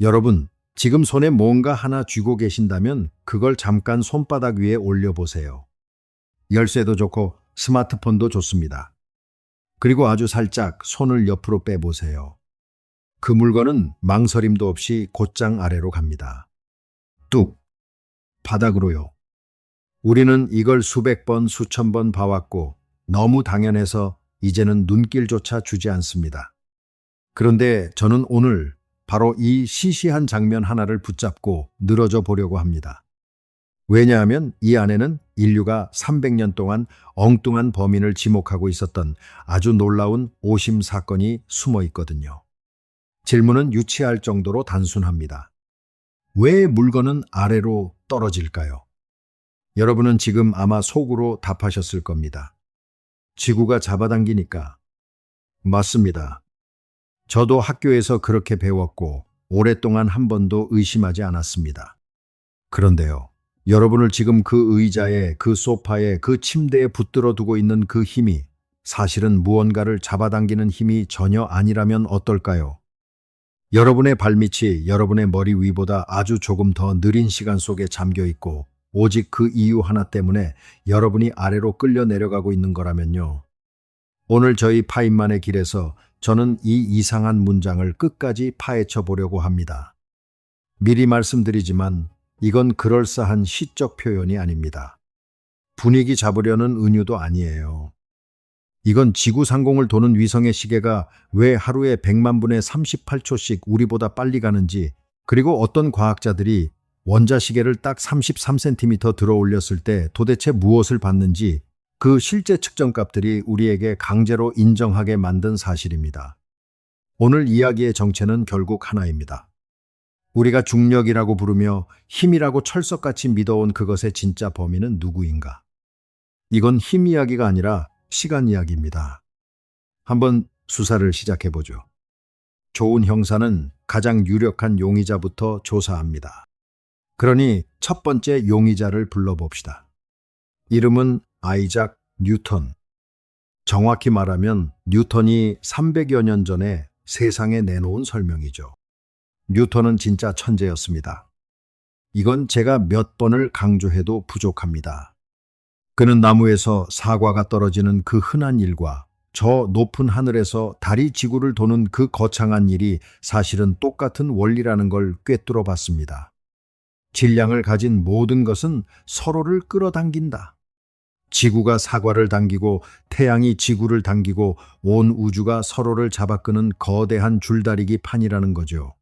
여러분, 지금 손에 뭔가 하나 쥐고 계신다면 그걸 잠깐 손바닥 위에 올려보세요. 열쇠도 좋고 스마트폰도 좋습니다. 그리고 아주 살짝 손을 옆으로 빼보세요. 그 물건은 망설임도 없이 곧장 아래로 갑니다. 뚝! 바닥으로요. 우리는 이걸 수백 번, 수천 번 봐왔고 너무 당연해서 이제는 눈길조차 주지 않습니다. 그런데 저는 오늘 바로 이 시시한 장면 하나를 붙잡고 늘어져 보려고 합니다. 왜냐하면 이 안에는 인류가 300년 동안 엉뚱한 범인을 지목하고 있었던 아주 놀라운 오심 사건이 숨어 있거든요. 질문은 유치할 정도로 단순합니다. 왜 물건은 아래로 떨어질까요? 여러분은 지금 아마 속으로 답하셨을 겁니다. 지구가 잡아당기니까. 맞습니다. 저도 학교에서 그렇게 배웠고 오랫동안 한 번도 의심하지 않았습니다. 그런데요, 여러분을 지금 그 의자에, 그 소파에, 그 침대에 붙들어 두고 있는 그 힘이 사실은 무언가를 잡아당기는 힘이 전혀 아니라면 어떨까요? 여러분의 발밑이 여러분의 머리 위보다 아주 조금 더 느린 시간 속에 잠겨 있고 오직 그 이유 하나 때문에 여러분이 아래로 끌려 내려가고 있는 거라면요. 오늘 저희 파인만의 길에서 저는 이 이상한 문장을 끝까지 파헤쳐 보려고 합니다. 미리 말씀드리지만 이건 그럴싸한 시적 표현이 아닙니다. 분위기 잡으려는 은유도 아니에요. 이건 지구 상공을 도는 위성의 시계가 왜 하루에 100만 분의 38초씩 우리보다 빨리 가는지, 그리고 어떤 과학자들이 원자시계를 딱 33cm 들어 올렸을 때 도대체 무엇을 봤는지 그 실제 측정값들이 우리에게 강제로 인정하게 만든 사실입니다. 오늘 이야기의 정체는 결국 하나입니다. 우리가 중력이라고 부르며 힘이라고 철석같이 믿어온 그것의 진짜 범인은 누구인가? 이건 힘 이야기가 아니라 시간 이야기입니다. 한번 수사를 시작해보죠. 좋은 형사는 가장 유력한 용의자부터 조사합니다. 그러니 첫 번째 용의자를 불러봅시다. 이름은 아이작 뉴턴. 정확히 말하면 뉴턴이 300여 년 전에 세상에 내놓은 설명이죠. 뉴턴은 진짜 천재였습니다. 이건 제가 몇 번을 강조해도 부족합니다. 그는 나무에서 사과가 떨어지는 그 흔한 일과 저 높은 하늘에서 달이 지구를 도는 그 거창한 일이 사실은 똑같은 원리라는 걸 꿰뚫어 봤습니다. 질량을 가진 모든 것은 서로를 끌어당긴다. 지구가 사과를 당기고 태양이 지구를 당기고 온 우주가 서로를 잡아끄는 거대한 줄다리기 판이라는 거죠.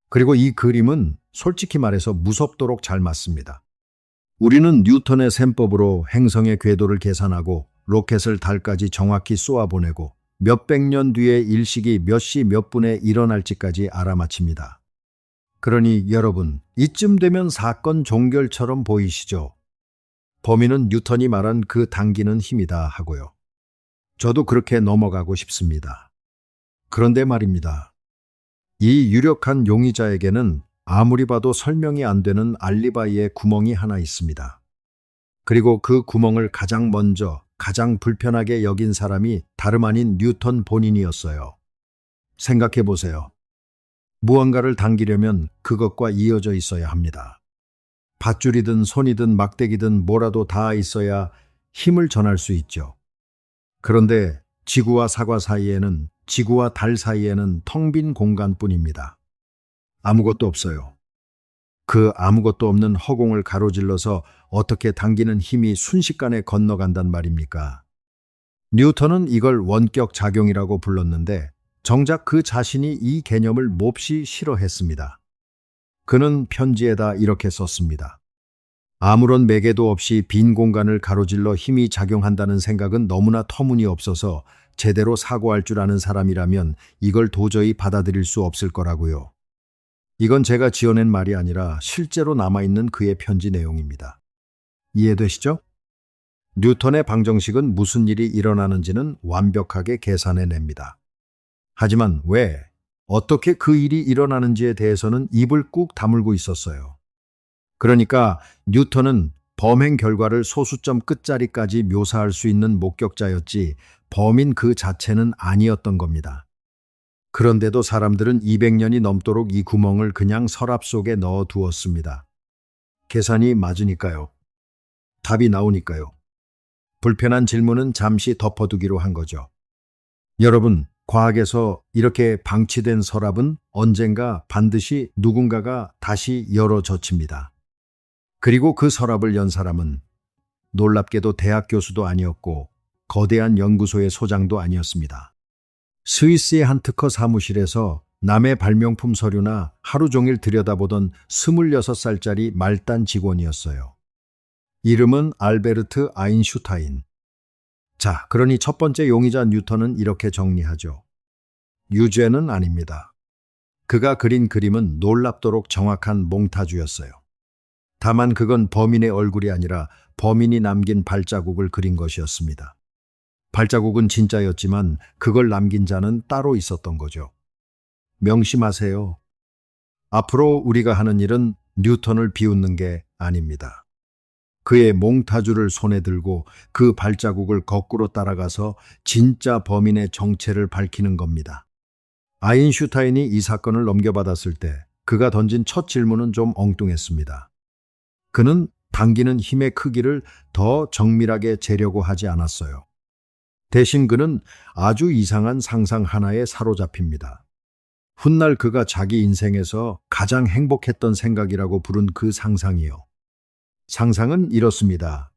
그리고 이 그림은 솔직히 말해서 무섭도록 잘 맞습니다. 우리는 뉴턴의 셈법으로 행성의 궤도를 계산하고 로켓을 달까지 정확히 쏘아보내고 몇백 년 뒤에 일식이 몇 시 몇 분에 일어날지까지 알아맞힙니다. 그러니 여러분, 이쯤 되면 사건 종결처럼 보이시죠? 범인은 뉴턴이 말한 그 당기는 힘이다 하고요. 저도 그렇게 넘어가고 싶습니다. 그런데 말입니다. 이 유력한 용의자에게는 아무리 봐도 설명이 안 되는 알리바이의 구멍이 하나 있습니다. 그리고 그 구멍을 가장 먼저, 가장 불편하게 여긴 사람이 다름 아닌 뉴턴 본인이었어요. 생각해 보세요. 무언가를 당기려면 그것과 이어져 있어야 합니다. 밧줄이든 손이든 막대기든 뭐라도 다 있어야 힘을 전할 수 있죠. 그런데 지구와 사과 사이에는, 지구와 달 사이에는 텅 빈 공간뿐입니다. 아무것도 없어요. 그 아무것도 없는 허공을 가로질러서 어떻게 당기는 힘이 순식간에 건너간단 말입니까? 뉴턴은 이걸 원격 작용이라고 불렀는데 정작 그 자신이 이 개념을 몹시 싫어했습니다. 그는 편지에다 이렇게 썼습니다. 아무런 매개도 없이 빈 공간을 가로질러 힘이 작용한다는 생각은 너무나 터무니없어서 제대로 사고할 줄 아는 사람이라면 이걸 도저히 받아들일 수 없을 거라고요. 이건 제가 지어낸 말이 아니라 실제로 남아있는 그의 편지 내용입니다. 이해되시죠? 뉴턴의 방정식은 무슨 일이 일어나는지는 완벽하게 계산해냅니다. 하지만 왜, 어떻게 그 일이 일어나는지에 대해서는 입을 꾹 다물고 있었어요. 그러니까 뉴턴은 범행 결과를 소수점 끝자리까지 묘사할 수 있는 목격자였지 범인 그 자체는 아니었던 겁니다. 그런데도 사람들은 200년이 넘도록 이 구멍을 그냥 서랍 속에 넣어 두었습니다. 계산이 맞으니까요. 답이 나오니까요. 불편한 질문은 잠시 덮어두기로 한 거죠. 여러분, 과학에서 이렇게 방치된 서랍은 언젠가 반드시 누군가가 다시 열어젖힙니다. 그리고 그 서랍을 연 사람은 놀랍게도 대학 교수도 아니었고 거대한 연구소의 소장도 아니었습니다. 스위스의 한 특허 사무실에서 남의 발명품 서류나 하루 종일 들여다보던 26살짜리 말단 직원이었어요. 이름은 알베르트 아인슈타인. 자, 그러니 첫 번째 용의자 뉴턴은 이렇게 정리하죠. 유죄는 아닙니다. 그가 그린 그림은 놀랍도록 정확한 몽타주였어요. 다만 그건 범인의 얼굴이 아니라 범인이 남긴 발자국을 그린 것이었습니다. 발자국은 진짜였지만 그걸 남긴 자는 따로 있었던 거죠. 명심하세요. 앞으로 우리가 하는 일은 뉴턴을 비웃는 게 아닙니다. 그의 몽타주를 손에 들고 그 발자국을 거꾸로 따라가서 진짜 범인의 정체를 밝히는 겁니다. 아인슈타인이 이 사건을 넘겨받았을 때 그가 던진 첫 질문은 좀 엉뚱했습니다. 그는 당기는 힘의 크기를 더 정밀하게 재려고 하지 않았어요. 대신 그는 아주 이상한 상상 하나에 사로잡힙니다. 훗날 그가 자기 인생에서 가장 행복했던 생각이라고 부른 그 상상이요. 상상은 이렇습니다.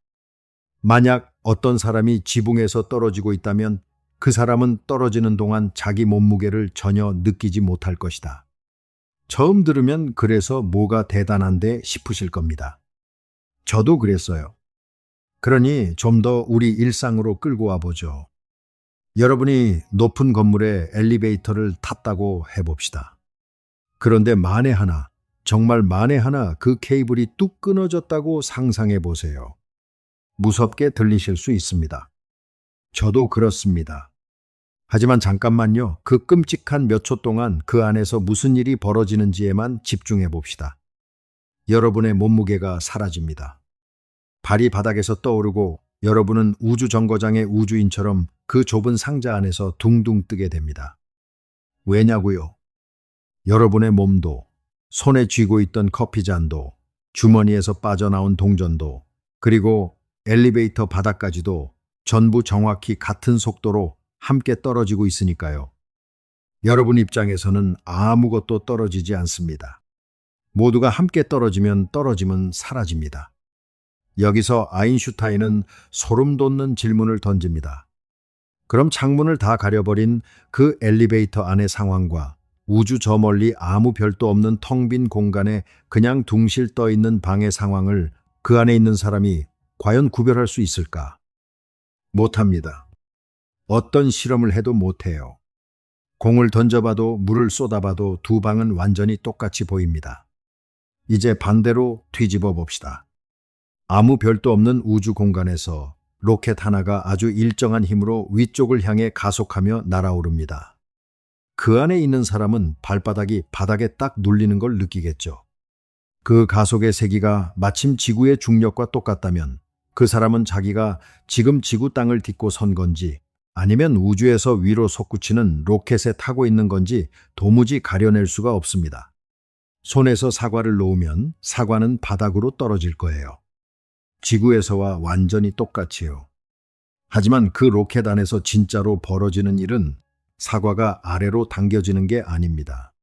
만약 어떤 사람이 지붕에서 떨어지고 있다면 그 사람은 떨어지는 동안 자기 몸무게를 전혀 느끼지 못할 것이다. 처음 들으면 그래서 뭐가 대단한데 싶으실 겁니다. 저도 그랬어요. 그러니 좀 더 우리 일상으로 끌고 와보죠. 여러분이 높은 건물에 엘리베이터를 탔다고 해봅시다. 그런데 만에 하나, 정말 만에 하나 그 케이블이 뚝 끊어졌다고 상상해 보세요. 무섭게 들리실 수 있습니다. 저도 그렇습니다. 하지만 잠깐만요. 그 끔찍한 몇 초 동안 그 안에서 무슨 일이 벌어지는지에만 집중해 봅시다. 여러분의 몸무게가 사라집니다. 발이 바닥에서 떠오르고 여러분은 우주정거장의 우주인처럼 그 좁은 상자 안에서 둥둥 뜨게 됩니다. 왜냐고요? 여러분의 몸도, 손에 쥐고 있던 커피잔도, 주머니에서 빠져나온 동전도, 그리고 엘리베이터 바닥까지도 전부 정확히 같은 속도로 함께 떨어지고 있으니까요. 여러분 입장에서는 아무것도 떨어지지 않습니다. 모두가 함께 떨어지면 떨어짐은 사라집니다. 여기서 아인슈타인은 소름 돋는 질문을 던집니다. 그럼 창문을 다 가려버린 그 엘리베이터 안의 상황과 우주 저 멀리 아무 별도 없는 텅 빈 공간에 그냥 둥실 떠 있는 방의 상황을 그 안에 있는 사람이 과연 구별할 수 있을까? 못합니다. 어떤 실험을 해도 못해요. 공을 던져봐도 물을 쏟아봐도 두 방은 완전히 똑같이 보입니다. 이제 반대로 뒤집어 봅시다. 아무 별도 없는 우주 공간에서 로켓 하나가 아주 일정한 힘으로 위쪽을 향해 가속하며 날아오릅니다. 그 안에 있는 사람은 발바닥이 바닥에 딱 눌리는 걸 느끼겠죠. 그 가속의 세기가 마침 지구의 중력과 똑같다면 그 사람은 자기가 지금 지구 땅을 딛고 선 건지 아니면 우주에서 위로 솟구치는 로켓에 타고 있는 건지 도무지 가려낼 수가 없습니다. 손에서 사과를 놓으면 사과는 바닥으로 떨어질 거예요. 지구에서와 완전히 똑같이요. 하지만 그 로켓 안에서 진짜로 벌어지는 일은 사과가 아래로 당겨지는 게 아닙니다.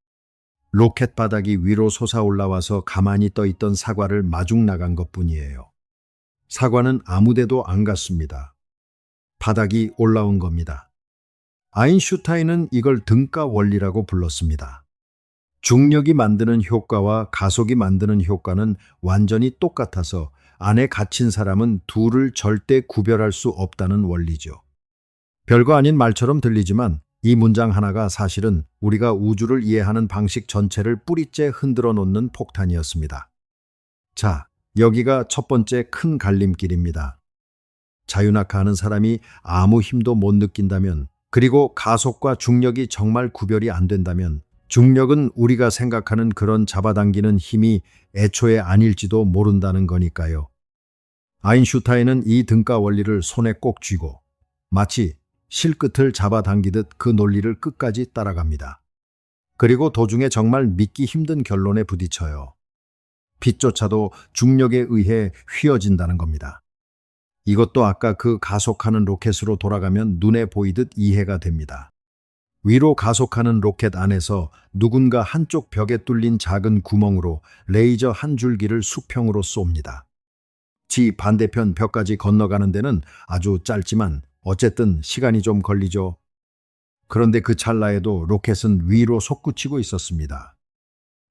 로켓 바닥이 위로 솟아올라와서 가만히 떠 있던 사과를 마중 나간 것뿐이에요. 사과는 아무데도 안 갔습니다. 바닥이 올라온 겁니다. 아인슈타인은 이걸 등가 원리라고 불렀습니다. 중력이 만드는 효과와 가속이 만드는 효과는 완전히 똑같아서 안에 갇힌 사람은 둘을 절대 구별할 수 없다는 원리죠. 별거 아닌 말처럼 들리지만 이 문장 하나가 사실은 우리가 우주를 이해하는 방식 전체를 뿌리째 흔들어 놓는 폭탄이었습니다. 자, 여기가 첫 번째 큰 갈림길입니다. 자유낙하하는 사람이 아무 힘도 못 느낀다면, 그리고 가속과 중력이 정말 구별이 안 된다면 중력은 우리가 생각하는 그런 잡아당기는 힘이 애초에 아닐지도 모른다는 거니까요. 아인슈타인은 이 등가 원리를 손에 꼭 쥐고 마치 실끝을 잡아당기듯 그 논리를 끝까지 따라갑니다. 그리고 도중에 정말 믿기 힘든 결론에 부딪혀요. 빛조차도 중력에 의해 휘어진다는 겁니다. 이것도 아까 그 가속하는 로켓으로 돌아가면 눈에 보이듯 이해가 됩니다. 위로 가속하는 로켓 안에서 누군가 한쪽 벽에 뚫린 작은 구멍으로 레이저 한 줄기를 수평으로 쏩니다. 지 반대편 벽까지 건너가는 데는 아주 짧지만 어쨌든 시간이 좀 걸리죠. 그런데 그 찰나에도 로켓은 위로 솟구치고 있었습니다.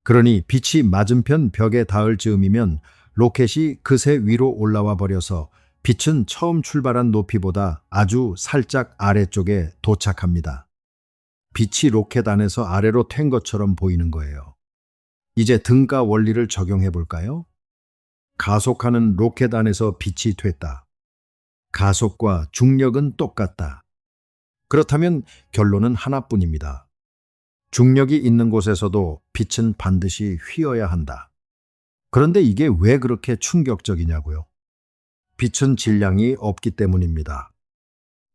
그러니 빛이 맞은편 벽에 닿을 즈음이면 로켓이 그새 위로 올라와 버려서 빛은 처음 출발한 높이보다 아주 살짝 아래쪽에 도착합니다. 빛이 로켓 안에서 아래로 튄 것처럼 보이는 거예요. 이제 등가 원리를 적용해 볼까요? 가속하는 로켓 안에서 빛이 됐다. 가속과 중력은 똑같다. 그렇다면 결론은 하나뿐입니다. 중력이 있는 곳에서도 빛은 반드시 휘어야 한다. 그런데 이게 왜 그렇게 충격적이냐고요? 빛은 질량이 없기 때문입니다.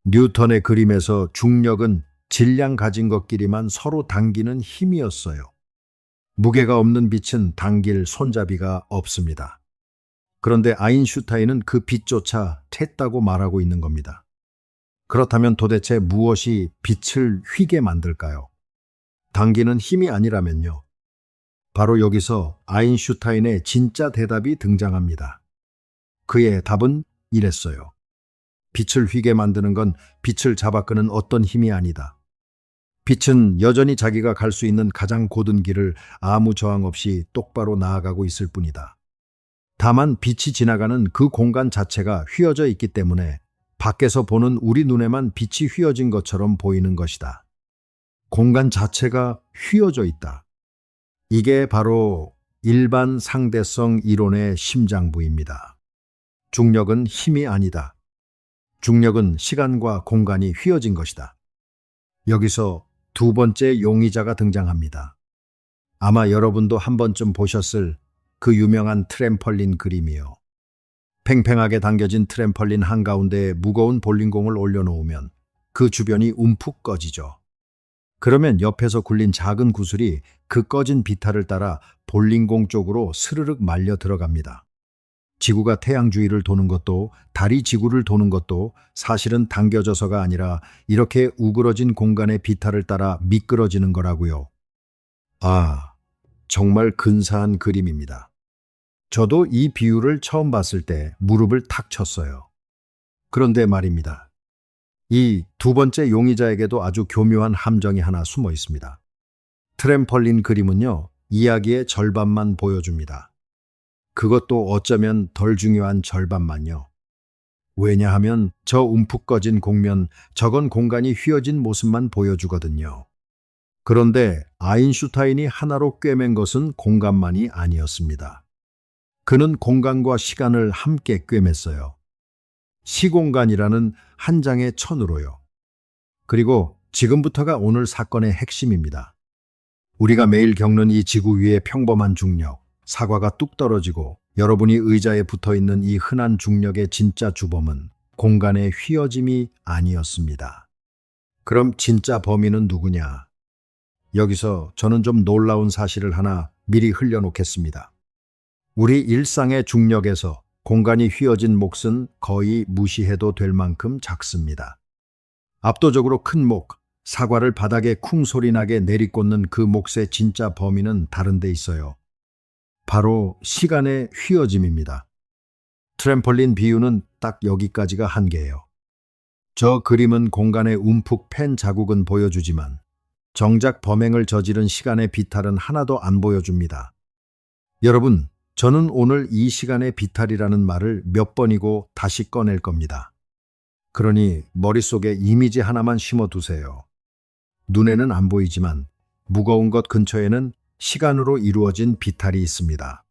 뉴턴의 그림에서 중력은 질량 가진 것끼리만 서로 당기는 힘이었어요. 무게가 없는 빛은 당길 손잡이가 없습니다. 그런데 아인슈타인은 그 빛조차 텄다고 말하고 있는 겁니다. 그렇다면 도대체 무엇이 빛을 휘게 만들까요? 당기는 힘이 아니라면요. 바로 여기서 아인슈타인의 진짜 대답이 등장합니다. 그의 답은 이랬어요. 빛을 휘게 만드는 건 빛을 잡아끄는 어떤 힘이 아니다. 빛은 여전히 자기가 갈 수 있는 가장 고든 길을 아무 저항 없이 똑바로 나아가고 있을 뿐이다. 다만 빛이 지나가는 그 공간 자체가 휘어져 있기 때문에 밖에서 보는 우리 눈에만 빛이 휘어진 것처럼 보이는 것이다. 공간 자체가 휘어져 있다. 이게 바로 일반 상대성 이론의 심장부입니다. 중력은 힘이 아니다. 중력은 시간과 공간이 휘어진 것이다. 여기서 두 번째 용의자가 등장합니다. 아마 여러분도 한 번쯤 보셨을 그 유명한 트램펄린 그림이요. 팽팽하게 당겨진 트램펄린 한가운데에 무거운 볼링공을 올려놓으면 그 주변이 움푹 꺼지죠. 그러면 옆에서 굴린 작은 구슬이 그 꺼진 비탈을 따라 볼링공 쪽으로 스르륵 말려 들어갑니다. 지구가 태양 주위를 도는 것도 달이 지구를 도는 것도 사실은 당겨져서가 아니라 이렇게 우그러진 공간의 비탈을 따라 미끄러지는 거라고요. 아, 정말 근사한 그림입니다. 저도 이 비유를 처음 봤을 때 무릎을 탁 쳤어요. 그런데 말입니다. 이 두 번째 용의자에게도 아주 교묘한 함정이 하나 숨어 있습니다. 트램펄린 그림은요, 이야기의 절반만 보여줍니다. 그것도 어쩌면 덜 중요한 절반만요. 왜냐하면 저 움푹 꺼진 공면, 저건 공간이 휘어진 모습만 보여주거든요. 그런데 아인슈타인이 하나로 꿰맨 것은 공간만이 아니었습니다. 그는 공간과 시간을 함께 꿰맸어요. 시공간이라는 한 장의 천으로요. 그리고 지금부터가 오늘 사건의 핵심입니다. 우리가 매일 겪는 이 지구 위의 평범한 중력, 사과가 뚝 떨어지고 여러분이 의자에 붙어있는 이 흔한 중력의 진짜 주범은 공간의 휘어짐이 아니었습니다. 그럼 진짜 범인은 누구냐? 여기서 저는 좀 놀라운 사실을 하나 미리 흘려놓겠습니다. 우리 일상의 중력에서 공간이 휘어진 몫은 거의 무시해도 될 만큼 작습니다. 압도적으로 큰 목, 사과를 바닥에 쿵 소리 나게 내리꽂는 그 몫의 진짜 범인은 다른 데 있어요. 바로 시간의 휘어짐입니다. 트램펄린 비유는 딱 여기까지가 한계예요. 저 그림은 공간의 움푹 팬 자국은 보여주지만 정작 범행을 저지른 시간의 비탈은 하나도 안 보여줍니다. 여러분, 저는 오늘 이 시간의 비탈이라는 말을 몇 번이고 다시 꺼낼 겁니다. 그러니 머릿속에 이미지 하나만 심어두세요. 눈에는 안 보이지만 무거운 것 근처에는 시간으로 이루어진 비탈이 있습니다.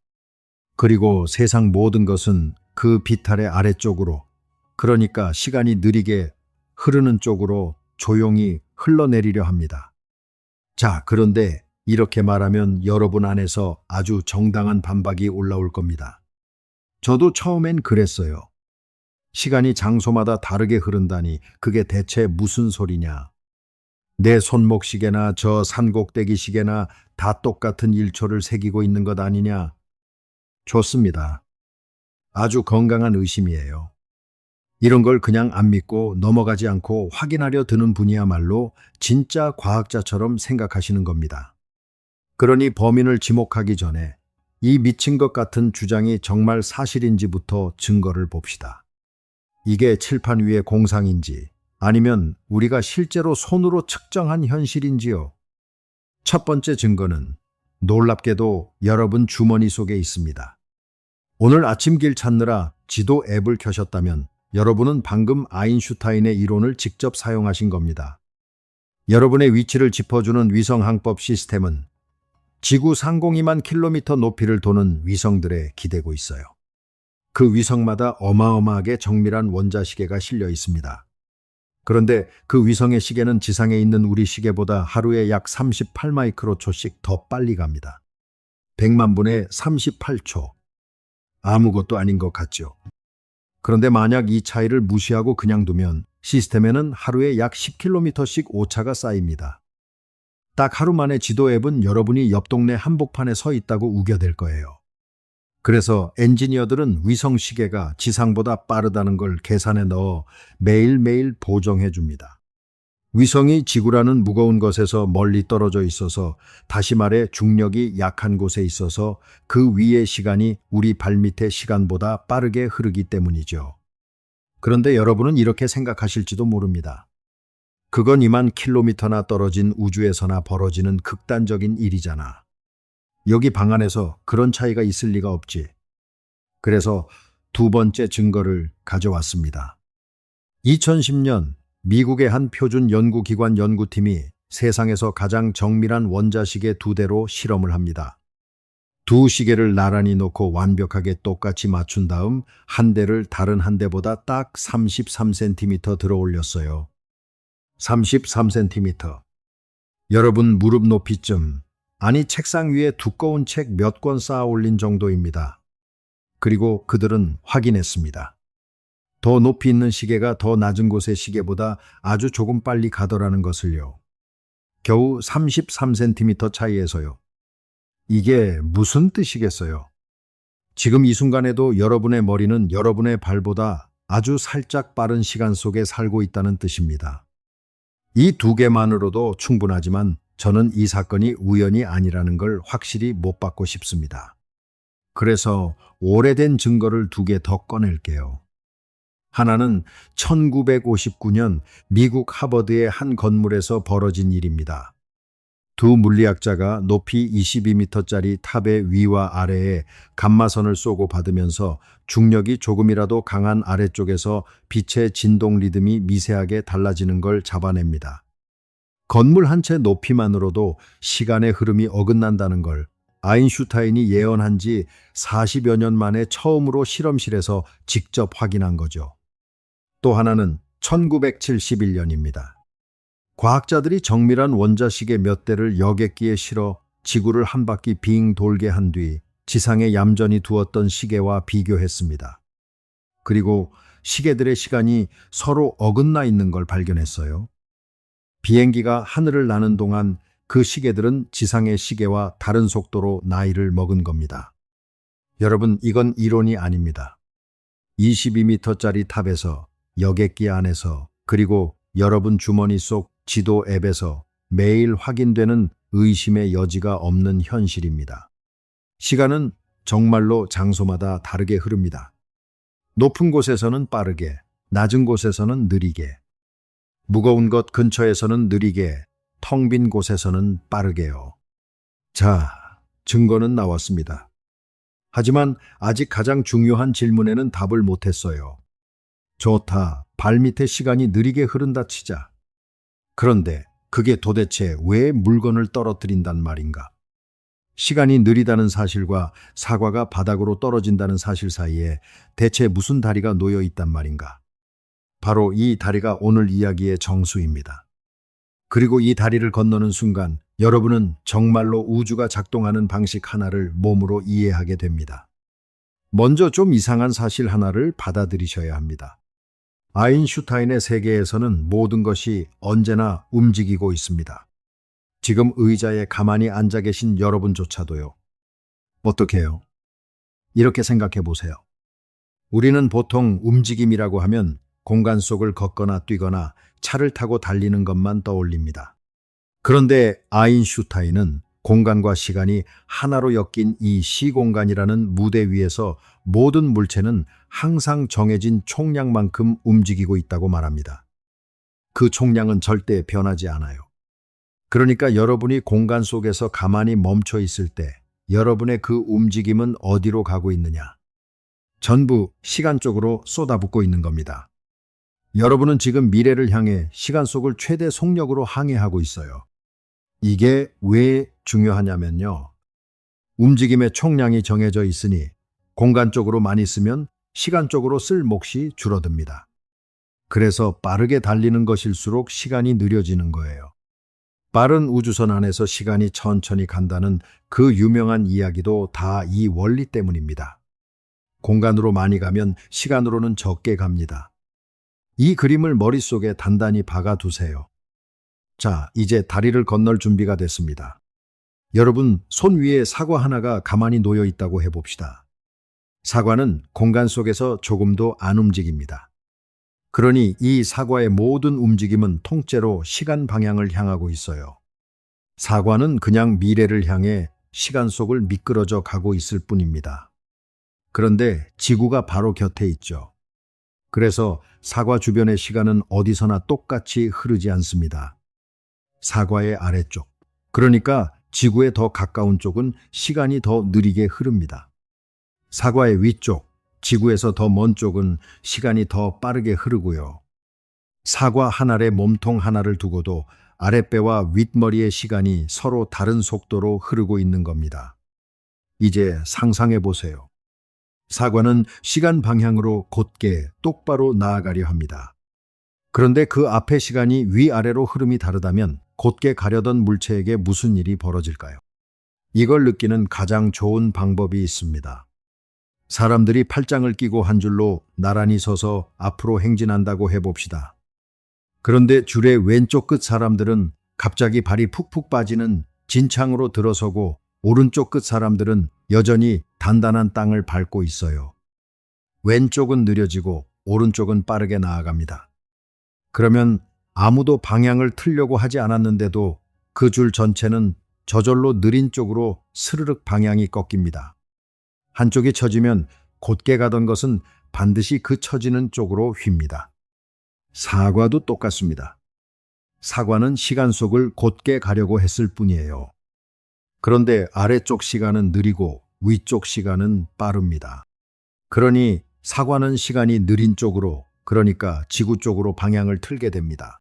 그리고 세상 모든 것은 그 비탈의 아래쪽으로, 그러니까 시간이 느리게 흐르는 쪽으로 조용히 흘러내리려 합니다. 자, 그런데 이렇게 말하면 여러분 안에서 아주 정당한 반박이 올라올 겁니다. 저도 처음엔 그랬어요. 시간이 장소마다 다르게 흐른다니 그게 대체 무슨 소리냐? 내 손목 시계나 저 산꼭대기 시계나 다 똑같은 일초를 새기고 있는 것 아니냐? 좋습니다. 아주 건강한 의심이에요. 이런 걸 그냥 안 믿고 넘어가지 않고 확인하려 드는 분이야말로 진짜 과학자처럼 생각하시는 겁니다. 그러니 범인을 지목하기 전에 이 미친 것 같은 주장이 정말 사실인지부터 증거를 봅시다. 이게 칠판 위의 공상인지 아니면 우리가 실제로 손으로 측정한 현실인지요. 첫 번째 증거는 놀랍게도 여러분 주머니 속에 있습니다. 오늘 아침길 찾느라 지도 앱을 켜셨다면 여러분은 방금 아인슈타인의 이론을 직접 사용하신 겁니다. 여러분의 위치를 짚어주는 위성항법 시스템은 지구 상공이만 킬로미터 높이를 도는 위성들에 기대고 있어요. 그 위성마다 어마어마하게 정밀한 원자시계가 실려 있습니다. 그런데 그 위성의 시계는 지상에 있는 우리 시계보다 하루에 약 38마이크로초씩 더 빨리 갑니다. 100만 분의 38초. 아무것도 아닌 것 같죠. 그런데 만약 이 차이를 무시하고 그냥 두면 시스템에는 하루에 약 10km씩 오차가 쌓입니다. 딱 하루 만에 지도 앱은 여러분이 옆 동네 한복판에 서 있다고 우겨댈 거예요. 그래서 엔지니어들은 위성 시계가 지상보다 빠르다는 걸 계산에 넣어 매일매일 보정해 줍니다. 위성이 지구라는 무거운 것에서 멀리 떨어져 있어서, 다시 말해 중력이 약한 곳에 있어서 그 위의 시간이 우리 발밑의 시간보다 빠르게 흐르기 때문이죠. 그런데 여러분은 이렇게 생각하실지도 모릅니다. 그건 2만 킬로미터나 떨어진 우주에서나 벌어지는 극단적인 일이잖아. 여기 방 안에서 그런 차이가 있을 리가 없지. 그래서 두 번째 증거를 가져왔습니다. 2010년 미국의 한 표준 연구기관 연구팀이 세상에서 가장 정밀한 원자시계 2대로 실험을 합니다. 두 시계를 나란히 놓고 완벽하게 똑같이 맞춘 다음 한 대를 다른 한 대보다 딱 33cm 들어 올렸어요. 33cm. 여러분 무릎 높이쯤, 아니 책상 위에 두꺼운 책 몇 권 쌓아 올린 정도입니다. 그리고 그들은 확인했습니다. 더 높이 있는 시계가 더 낮은 곳의 시계보다 아주 조금 빨리 가더라는 것을요. 겨우 33cm 차이에서요. 이게 무슨 뜻이겠어요? 지금 이 순간에도 여러분의 머리는 여러분의 발보다 아주 살짝 빠른 시간 속에 살고 있다는 뜻입니다. 이 두 개만으로도 충분하지만 저는 이 사건이 우연이 아니라는 걸 확실히 못 받고 싶습니다. 그래서 오래된 증거를 두 개 더 꺼낼게요. 하나는 1959년 미국 하버드의 한 건물에서 벌어진 일입니다. 두 물리학자가 높이 22m짜리 탑의 위와 아래에 감마선을 쏘고 받으면서 중력이 조금이라도 강한 아래쪽에서 빛의 진동 리듬이 미세하게 달라지는 걸 잡아냅니다. 건물 한 채 높이만으로도 시간의 흐름이 어긋난다는 걸 아인슈타인이 예언한 지 40여 년 만에 처음으로 실험실에서 직접 확인한 거죠. 또 하나는 1971년입니다. 과학자들이 정밀한 원자시계 몇 대를 여객기에 실어 지구를 한 바퀴 빙 돌게 한 뒤 지상에 얌전히 두었던 시계와 비교했습니다. 그리고 시계들의 시간이 서로 어긋나 있는 걸 발견했어요. 비행기가 하늘을 나는 동안 그 시계들은 지상의 시계와 다른 속도로 나이를 먹은 겁니다. 여러분, 이건 이론이 아닙니다. 22m짜리 탑에서, 여객기 안에서, 그리고 여러분 주머니 속 지도 앱에서 매일 확인되는 의심의 여지가 없는 현실입니다. 시간은 정말로 장소마다 다르게 흐릅니다. 높은 곳에서는 빠르게, 낮은 곳에서는 느리게, 무거운 것 근처에서는 느리게, 텅 빈 곳에서는 빠르게요. 자, 증거는 나왔습니다. 하지만 아직 가장 중요한 질문에는 답을 못했어요. 좋다, 발밑의 시간이 느리게 흐른다 치자. 그런데 그게 도대체 왜 물건을 떨어뜨린단 말인가? 시간이 느리다는 사실과 사과가 바닥으로 떨어진다는 사실 사이에 대체 무슨 다리가 놓여 있단 말인가? 바로 이 다리가 오늘 이야기의 정수입니다. 그리고 이 다리를 건너는 순간 여러분은 정말로 우주가 작동하는 방식 하나를 몸으로 이해하게 됩니다. 먼저 좀 이상한 사실 하나를 받아들이셔야 합니다. 아인슈타인의 세계에서는 모든 것이 언제나 움직이고 있습니다. 지금 의자에 가만히 앉아 계신 여러분조차도요. 어떻게 해요? 이렇게 생각해 보세요. 우리는 보통 움직임이라고 하면 공간 속을 걷거나 뛰거나 차를 타고 달리는 것만 떠올립니다. 그런데 아인슈타인은 공간과 시간이 하나로 엮인 이 시공간이라는 무대 위에서 모든 물체는 항상 정해진 총량만큼 움직이고 있다고 말합니다. 그 총량은 절대 변하지 않아요. 그러니까 여러분이 공간 속에서 가만히 멈춰 있을 때 여러분의 그 움직임은 어디로 가고 있느냐? 전부 시간 쪽으로 쏟아붓고 있는 겁니다. 여러분은 지금 미래를 향해 시간 속을 최대 속력으로 항해하고 있어요. 이게 왜 중요하냐면요. 움직임의 총량이 정해져 있으니 공간 쪽으로 많이 쓰면 시간 쪽으로 쓸 몫이 줄어듭니다. 그래서 빠르게 달리는 것일수록 시간이 느려지는 거예요. 빠른 우주선 안에서 시간이 천천히 간다는 그 유명한 이야기도 다 이 원리 때문입니다. 공간으로 많이 가면 시간으로는 적게 갑니다. 이 그림을 머릿속에 단단히 박아두세요. 자, 이제 다리를 건널 준비가 됐습니다. 여러분, 손 위에 사과 하나가 가만히 놓여 있다고 해봅시다. 사과는 공간 속에서 조금도 안 움직입니다. 그러니 이 사과의 모든 움직임은 통째로 시간 방향을 향하고 있어요. 사과는 그냥 미래를 향해 시간 속을 미끄러져 가고 있을 뿐입니다. 그런데 지구가 바로 곁에 있죠. 그래서 사과 주변의 시간은 어디서나 똑같이 흐르지 않습니다. 사과의 아래쪽, 그러니까 지구에 더 가까운 쪽은 시간이 더 느리게 흐릅니다. 사과의 위쪽, 지구에서 더 먼 쪽은 시간이 더 빠르게 흐르고요. 사과 한 알에 몸통 하나를 두고도 아랫배와 윗머리의 시간이 서로 다른 속도로 흐르고 있는 겁니다. 이제 상상해 보세요. 사과는 시간 방향으로 곧게 똑바로 나아가려 합니다. 그런데 그 앞의 시간이 위아래로 흐름이 다르다면 곧게 가려던 물체에게 무슨 일이 벌어질까요? 이걸 느끼는 가장 좋은 방법이 있습니다. 사람들이 팔짱을 끼고 한 줄로 나란히 서서 앞으로 행진한다고 해봅시다. 그런데 줄의 왼쪽 끝 사람들은 갑자기 발이 푹푹 빠지는 진창으로 들어서고 오른쪽 끝 사람들은 여전히 단단한 땅을 밟고 있어요. 왼쪽은 느려지고 오른쪽은 빠르게 나아갑니다. 그러면 아무도 방향을 틀려고 하지 않았는데도 그 줄 전체는 저절로 느린 쪽으로 스르륵 방향이 꺾입니다. 한쪽이 처지면 곧게 가던 것은 반드시 그 처지는 쪽으로 휩니다. 사과도 똑같습니다. 사과는 시간 속을 곧게 가려고 했을 뿐이에요. 그런데 아래쪽 시간은 느리고 위쪽 시간은 빠릅니다. 그러니 사과는 시간이 느린 쪽으로, 그러니까 지구 쪽으로 방향을 틀게 됩니다.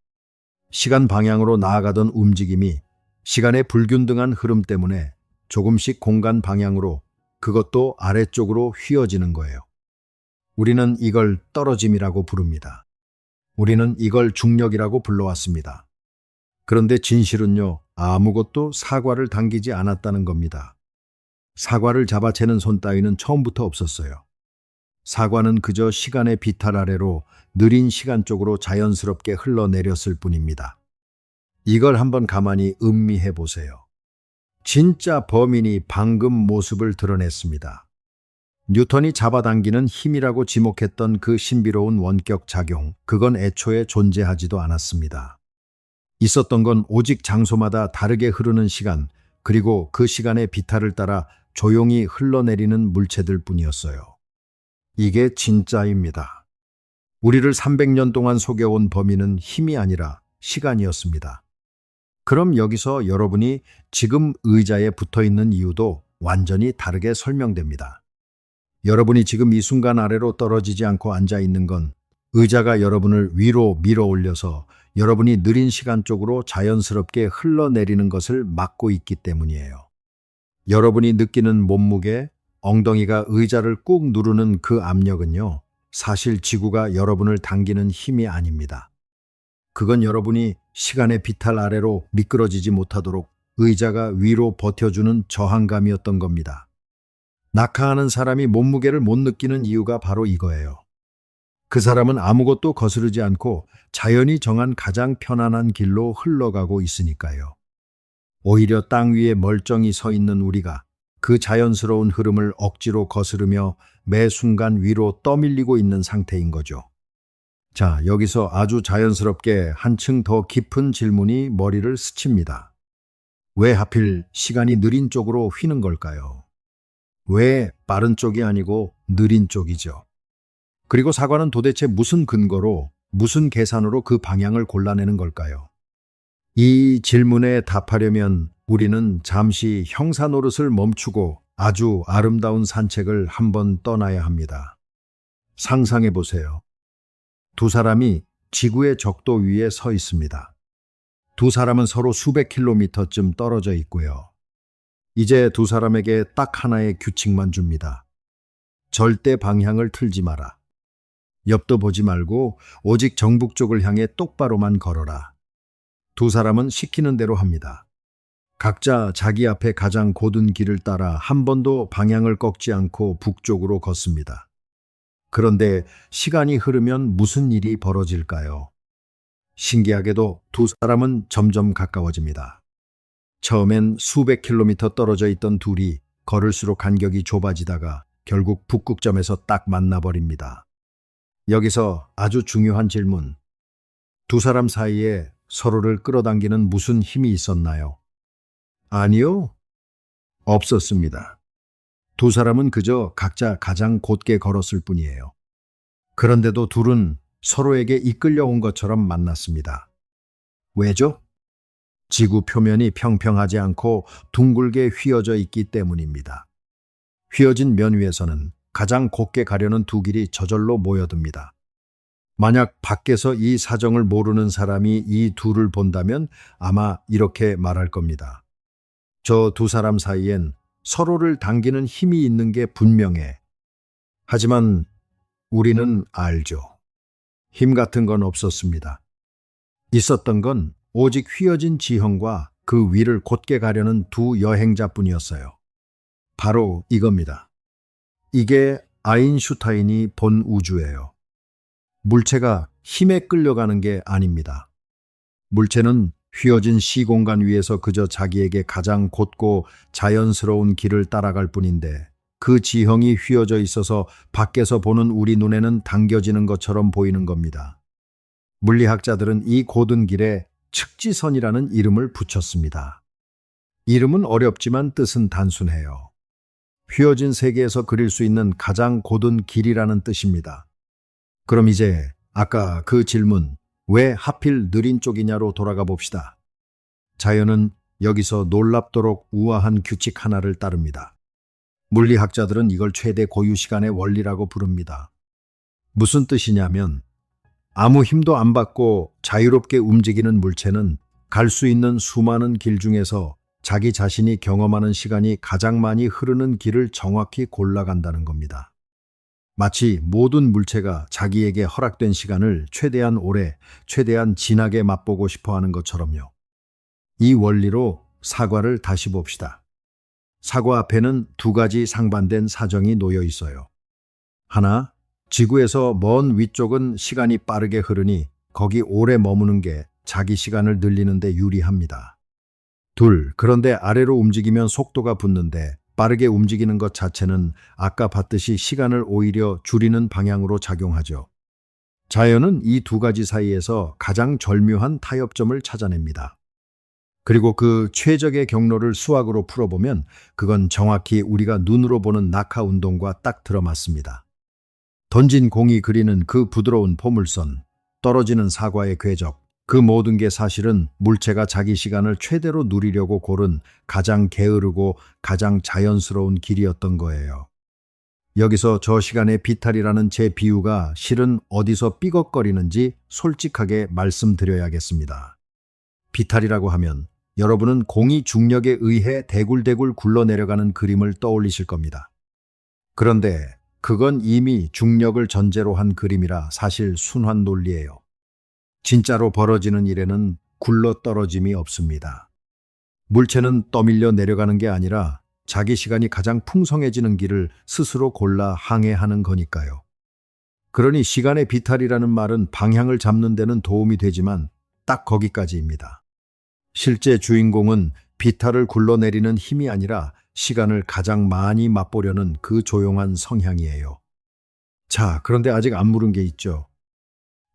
시간 방향으로 나아가던 움직임이 시간의 불균등한 흐름 때문에 조금씩 공간 방향으로, 그것도 아래쪽으로 휘어지는 거예요. 우리는 이걸 떨어짐이라고 부릅니다. 우리는 이걸 중력이라고 불러왔습니다. 그런데 진실은요, 아무것도 사과를 당기지 않았다는 겁니다. 사과를 잡아채는 손 따위는 처음부터 없었어요. 사과는 그저 시간의 비탈 아래로 느린 시간 쪽으로 자연스럽게 흘러내렸을 뿐입니다. 이걸 한번 가만히 음미해 보세요. 진짜 범인이 방금 모습을 드러냈습니다. 뉴턴이 잡아당기는 힘이라고 지목했던 그 신비로운 원격 작용, 그건 애초에 존재하지도 않았습니다. 있었던 건 오직 장소마다 다르게 흐르는 시간, 그리고 그 시간의 비탈을 따라 조용히 흘러내리는 물체들 뿐이었어요. 이게 진짜입니다. 우리를 300년 동안 속여온 범인은 힘이 아니라 시간이었습니다. 그럼 여기서 여러분이 지금 의자에 붙어 있는 이유도 완전히 다르게 설명됩니다. 여러분이 지금 이 순간 아래로 떨어지지 않고 앉아 있는 건 의자가 여러분을 위로 밀어 올려서 여러분이 느린 시간 쪽으로 자연스럽게 흘러내리는 것을 막고 있기 때문이에요. 여러분이 느끼는 몸무게, 엉덩이가 의자를 꾹 누르는 그 압력은요, 사실 지구가 여러분을 당기는 힘이 아닙니다. 그건 여러분이 시간의 비탈 아래로 미끄러지지 못하도록 의자가 위로 버텨주는 저항감이었던 겁니다. 낙하하는 사람이 몸무게를 못 느끼는 이유가 바로 이거예요. 그 사람은 아무것도 거스르지 않고 자연이 정한 가장 편안한 길로 흘러가고 있으니까요. 오히려 땅 위에 멀쩡히 서 있는 우리가 그 자연스러운 흐름을 억지로 거스르며 매 순간 위로 떠밀리고 있는 상태인 거죠. 자, 여기서 아주 자연스럽게 한층 더 깊은 질문이 머리를 스칩니다. 왜 하필 시간이 느린 쪽으로 휘는 걸까요? 왜 빠른 쪽이 아니고 느린 쪽이죠? 그리고 사과는 도대체 무슨 근거로, 무슨 계산으로 그 방향을 골라내는 걸까요? 이 질문에 답하려면 우리는 잠시 형사 노릇을 멈추고 아주 아름다운 산책을 한번 떠나야 합니다. 상상해 보세요. 두 사람이 지구의 적도 위에 서 있습니다. 두 사람은 서로 수백 킬로미터쯤 떨어져 있고요. 이제 두 사람에게 딱 하나의 규칙만 줍니다. 절대 방향을 틀지 마라. 옆도 보지 말고 오직 정북 쪽을 향해 똑바로만 걸어라. 두 사람은 시키는 대로 합니다. 각자 자기 앞에 가장 곧은 길을 따라 한 번도 방향을 꺾지 않고 북쪽으로 걷습니다. 그런데 시간이 흐르면 무슨 일이 벌어질까요? 신기하게도 두 사람은 점점 가까워집니다. 처음엔 수백 킬로미터 떨어져 있던 둘이 걸을수록 간격이 좁아지다가 결국 북극점에서 딱 만나버립니다. 여기서 아주 중요한 질문. 두 사람 사이에 서로를 끌어당기는 무슨 힘이 있었나요? 아니요, 없었습니다. 두 사람은 그저 각자 가장 곧게 걸었을 뿐이에요. 그런데도 둘은 서로에게 이끌려온 것처럼 만났습니다. 왜죠? 지구 표면이 평평하지 않고 둥글게 휘어져 있기 때문입니다. 휘어진 면 위에서는 가장 곧게 가려는 두 길이 저절로 모여듭니다. 만약 밖에서 이 사정을 모르는 사람이 이 둘을 본다면 아마 이렇게 말할 겁니다. 저 두 사람 사이엔 서로를 당기는 힘이 있는 게 분명해. 하지만 우리는 알죠. 힘 같은 건 없었습니다. 있었던 건 오직 휘어진 지형과 그 위를 곧게 가려는 두 여행자뿐이었어요. 바로 이겁니다. 이게 아인슈타인이 본 우주예요. 물체가 힘에 끌려가는 게 아닙니다. 물체는 휘어진 시공간 위에서 그저 자기에게 가장 곧고 자연스러운 길을 따라갈 뿐인데 그 지형이 휘어져 있어서 밖에서 보는 우리 눈에는 당겨지는 것처럼 보이는 겁니다. 물리학자들은 이 곧은 길에 측지선이라는 이름을 붙였습니다. 이름은 어렵지만 뜻은 단순해요. 휘어진 세계에서 그릴 수 있는 가장 곧은 길이라는 뜻입니다. 그럼 이제 아까 그 질문, 왜 하필 느린 쪽이냐로 돌아가 봅시다. 자연은 여기서 놀랍도록 우아한 규칙 하나를 따릅니다. 물리학자들은 이걸 최대 고유시간의 원리라고 부릅니다. 무슨 뜻이냐면 아무 힘도 안 받고 자유롭게 움직이는 물체는 갈 수 있는 수많은 길 중에서 자기 자신이 경험하는 시간이 가장 많이 흐르는 길을 정확히 골라간다는 겁니다. 마치 모든 물체가 자기에게 허락된 시간을 최대한 오래, 최대한 진하게 맛보고 싶어 하는 것처럼요. 이 원리로 사과를 다시 봅시다. 사과 앞에는 두 가지 상반된 사정이 놓여 있어요. 하나, 지구에서 먼 위쪽은 시간이 빠르게 흐르니 거기 오래 머무는 게 자기 시간을 늘리는 데 유리합니다. 둘, 그런데 아래로 움직이면 속도가 붙는데 빠르게 움직이는 것 자체는 아까 봤듯이 시간을 오히려 줄이는 방향으로 작용하죠. 자연은 이 두 가지 사이에서 가장 절묘한 타협점을 찾아냅니다. 그리고 그 최적의 경로를 수학으로 풀어보면 그건 정확히 우리가 눈으로 보는 낙하 운동과 딱 들어맞습니다. 던진 공이 그리는 그 부드러운 포물선, 떨어지는 사과의 궤적, 그 모든 게 사실은 물체가 자기 시간을 최대로 누리려고 고른 가장 게으르고 가장 자연스러운 길이었던 거예요. 여기서 저 시간의 비탈이라는 제 비유가 실은 어디서 삐걱거리는지 솔직하게 말씀드려야겠습니다. 비탈이라고 하면 여러분은 공이 중력에 의해 대굴대굴 굴러내려가는 그림을 떠올리실 겁니다. 그런데 그건 이미 중력을 전제로 한 그림이라 사실 순환 논리예요. 진짜로 벌어지는 일에는 굴러떨어짐이 없습니다. 물체는 떠밀려 내려가는 게 아니라 자기 시간이 가장 풍성해지는 길을 스스로 골라 항해하는 거니까요. 그러니 시간의 비탈이라는 말은 방향을 잡는 데는 도움이 되지만 딱 거기까지입니다. 실제 주인공은 비탈을 굴러내리는 힘이 아니라 시간을 가장 많이 맛보려는 그 조용한 성향이에요. 자, 그런데 아직 안 물은 게 있죠.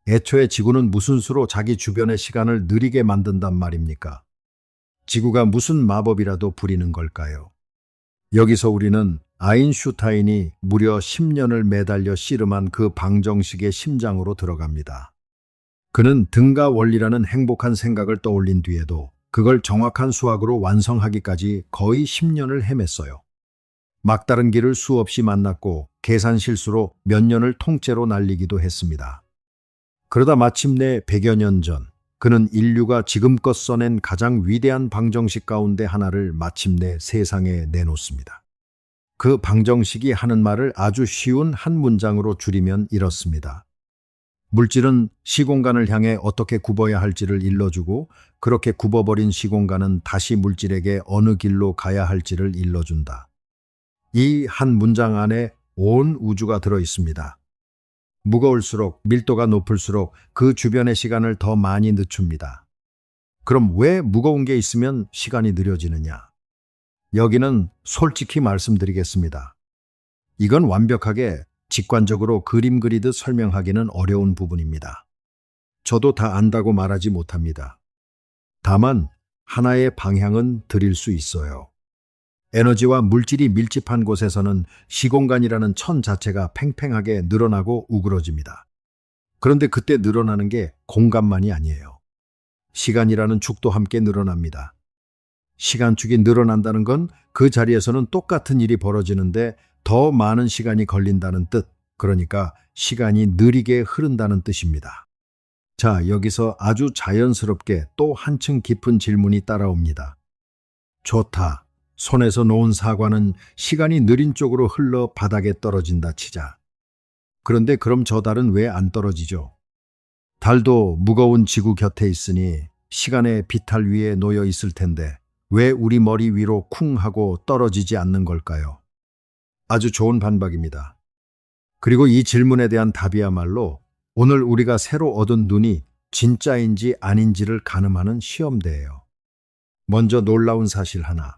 애초에 지구는 무슨 수로 자기 주변의 시간을 느리게 만든단 말입니까? 지구가 무슨 마법이라도 부리는 걸까요? 여기서 우리는 아인슈타인이 무려 10년을 매달려 씨름한 그 방정식의 심장으로 들어갑니다. 그는 등가 원리라는 행복한 생각을 떠올린 뒤에도 그걸 정확한 수학으로 완성하기까지 거의 10년을 헤맸어요. 막다른 길을 수없이 만났고 계산 실수로 몇 년을 통째로 날리기도 했습니다. 그러다 마침내 100여 년 전, 그는 인류가 지금껏 써낸 가장 위대한 방정식 가운데 하나를 마침내 세상에 내놓습니다. 그 방정식이 하는 말을 아주 쉬운 한 문장으로 줄이면 이렇습니다. 물질은 시공간을 향해 어떻게 굽어야 할지를 일러주고 그렇게 굽어버린 시공간은 다시 물질에게 어느 길로 가야 할지를 일러준다. 이 한 문장 안에 온 우주가 들어 있습니다. 무거울수록 밀도가 높을수록 그 주변의 시간을 더 많이 늦춥니다. 그럼 왜 무거운 게 있으면 시간이 느려지느냐? 여기는 솔직히 말씀드리겠습니다. 이건 완벽하게 직관적으로 그림 그리듯 설명하기는 어려운 부분입니다. 저도 다 안다고 말하지 못합니다. 다만 하나의 방향은 드릴 수 있어요. 에너지와 물질이 밀집한 곳에서는 시공간이라는 천 자체가 팽팽하게 늘어나고 우그러집니다. 그런데 그때 늘어나는 게 공간만이 아니에요. 시간이라는 축도 함께 늘어납니다. 시간축이 늘어난다는 건 그 자리에서는 똑같은 일이 벌어지는데 더 많은 시간이 걸린다는 뜻, 그러니까 시간이 느리게 흐른다는 뜻입니다. 자, 여기서 아주 자연스럽게 또 한층 깊은 질문이 따라옵니다. 좋다. 손에서 놓은 사과는 시간이 느린 쪽으로 흘러 바닥에 떨어진다 치자. 그런데 그럼 저 달은 왜 안 떨어지죠? 달도 무거운 지구 곁에 있으니 시간의 비탈 위에 놓여 있을 텐데 왜 우리 머리 위로 쿵 하고 떨어지지 않는 걸까요? 아주 좋은 반박입니다. 그리고 이 질문에 대한 답이야말로 오늘 우리가 새로 얻은 눈이 진짜인지 아닌지를 가늠하는 시험대예요. 먼저 놀라운 사실 하나.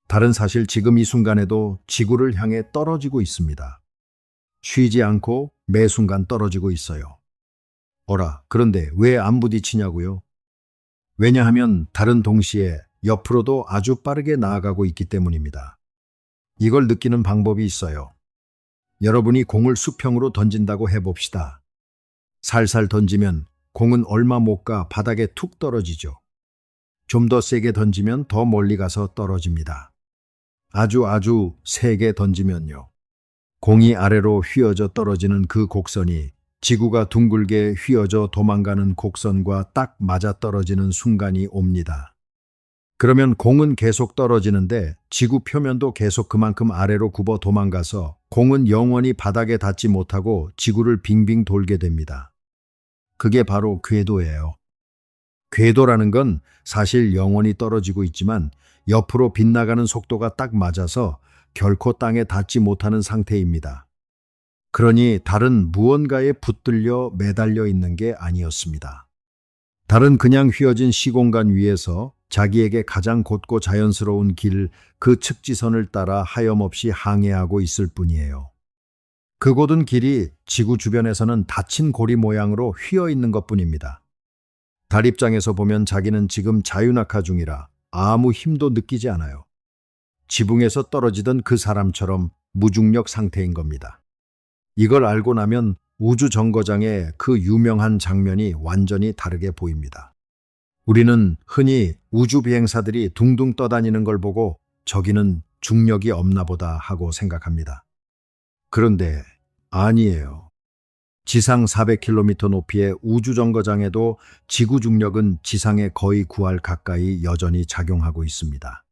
다른 사실 지금 이 순간에도 지구를 향해 떨어지고 있습니다. 쉬지 않고 매 순간 떨어지고 있어요. 어라, 그런데 왜 안 부딪히냐고요? 왜냐하면 달은 동시에 옆으로도 아주 빠르게 나아가고 있기 때문입니다. 이걸 느끼는 방법이 있어요. 여러분이 공을 수평으로 던진다고 해봅시다. 살살 던지면 공은 얼마 못 가 바닥에 툭 떨어지죠. 좀 더 세게 던지면 더 멀리 가서 떨어집니다. 아주 세게 던지면요. 공이 아래로 휘어져 떨어지는 그 곡선이 지구가 둥글게 휘어져 도망가는 곡선과 딱 맞아 떨어지는 순간이 옵니다. 그러면 공은 계속 떨어지는데 지구 표면도 계속 그만큼 아래로 굽어 도망가서 공은 영원히 바닥에 닿지 못하고 지구를 빙빙 돌게 됩니다. 그게 바로 궤도예요. 궤도라는 건 사실 영원히 떨어지고 있지만 옆으로 빗나가는 속도가 딱 맞아서 결코 땅에 닿지 못하는 상태입니다. 그러니 달은 무언가에 붙들려 매달려 있는 게 아니었습니다. 달은 그냥 휘어진 시공간 위에서 자기에게 가장 곧고 자연스러운 길, 그 측지선을 따라 하염없이 항해하고 있을 뿐이에요. 그 곧은 길이 지구 주변에서는 닫힌 고리 모양으로 휘어 있는 것뿐입니다. 달 입장에서 보면 자기는 지금 자유낙하 중이라 아무 힘도 느끼지 않아요. 지붕에서 떨어지던 그 사람처럼 무중력 상태인 겁니다. 이걸 알고 나면 우주 정거장의 그 유명한 장면이 완전히 다르게 보입니다. 우리는 흔히 우주 비행사들이 둥둥 떠다니는 걸 보고 저기는 중력이 없나 보다 하고 생각합니다. 그런데 아니에요. 지상 400km 높이의 우주 정거장에도 지구 중력은 지상에 거의 9할 가까이 여전히 작용하고 있습니다.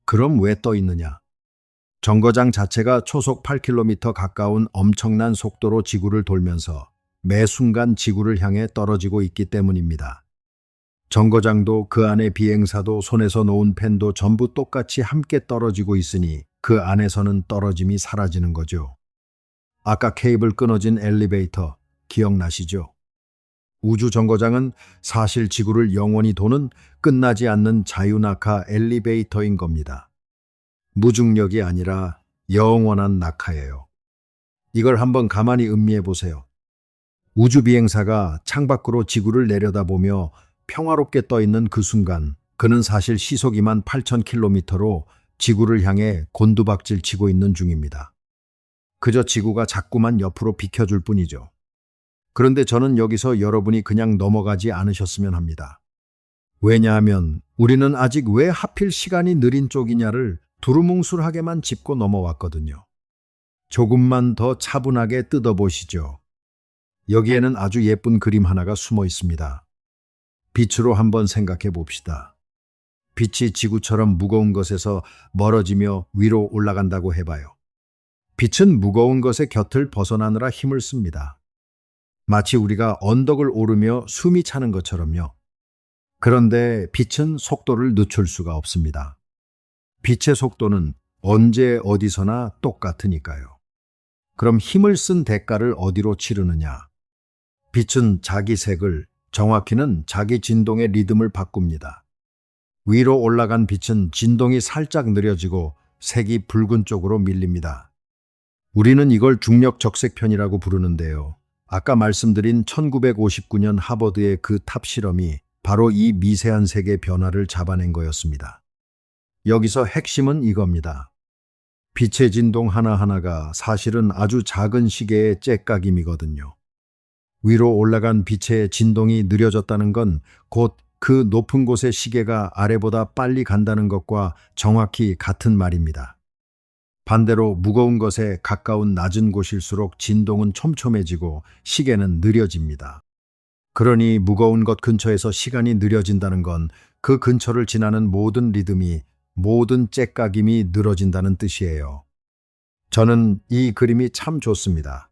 그럼 왜 떠 있느냐? 정거장 자체가 초속 8km 가까운 엄청난 속도로 지구를 돌면서 매 순간 지구를 향해 떨어지고 있기 때문입니다. 정거장도 그 안의 비행사도 손에서 놓은 펜도 전부 똑같이 함께 떨어지고 있으니 그 안에서는 떨어짐이 사라지는 거죠. 아까 케이블 끊어진 엘리베이터 기억나시죠? 우주정거장은 사실 지구를 영원히 도는 끝나지 않는 자유낙하 엘리베이터인 겁니다. 무중력이 아니라 영원한 낙하예요. 이걸 한번 가만히 음미해 보세요. 우주비행사가 창밖으로 지구를 내려다보며 평화롭게 떠 있는 그 순간, 그는 사실 시속 28,000km로 지구를 향해 곤두박질 치고 있는 중입니다. 그저 지구가 자꾸만 옆으로 비켜줄 뿐이죠. 그런데 저는 여기서 여러분이 그냥 넘어가지 않으셨으면 합니다. 왜냐하면 우리는 아직 왜 하필 시간이 느린 쪽이냐를 두루뭉술하게만 짚고 넘어왔거든요. 조금만 더 차분하게 뜯어보시죠. 여기에는 아주 예쁜 그림 하나가 숨어 있습니다. 빛으로 한번 생각해 봅시다. 빛이 지구처럼 무거운 것에서 멀어지며 위로 올라간다고 해봐요. 빛은 무거운 것의 곁을 벗어나느라 힘을 씁니다. 마치 우리가 언덕을 오르며 숨이 차는 것처럼요. 그런데 빛은 속도를 늦출 수가 없습니다. 빛의 속도는 언제 어디서나 똑같으니까요. 그럼 힘을 쓴 대가를 어디로 치르느냐? 빛은 자기 색을, 정확히는 자기 진동의 리듬을 바꿉니다. 위로 올라간 빛은 진동이 살짝 느려지고 색이 붉은 쪽으로 밀립니다. 우리는 이걸 중력 적색편이라고 부르는데요. 아까 말씀드린 1959년 하버드의 그 탑 실험이 바로 이 미세한 색의 변화를 잡아낸 거였습니다. 여기서 핵심은 이겁니다. 빛의 진동 하나하나가 사실은 아주 작은 시계의 째깍임이거든요. 위로 올라간 빛의 진동이 느려졌다는 건 곧 그 높은 곳의 시계가 아래보다 빨리 간다는 것과 정확히 같은 말입니다. 반대로 무거운 것에 가까운 낮은 곳일수록 진동은 촘촘해지고 시계는 느려집니다. 그러니 무거운 것 근처에서 시간이 느려진다는 건 그 근처를 지나는 모든 리듬이, 모든 째깍임이 늘어진다는 뜻이에요. 저는 이 그림이 참 좋습니다.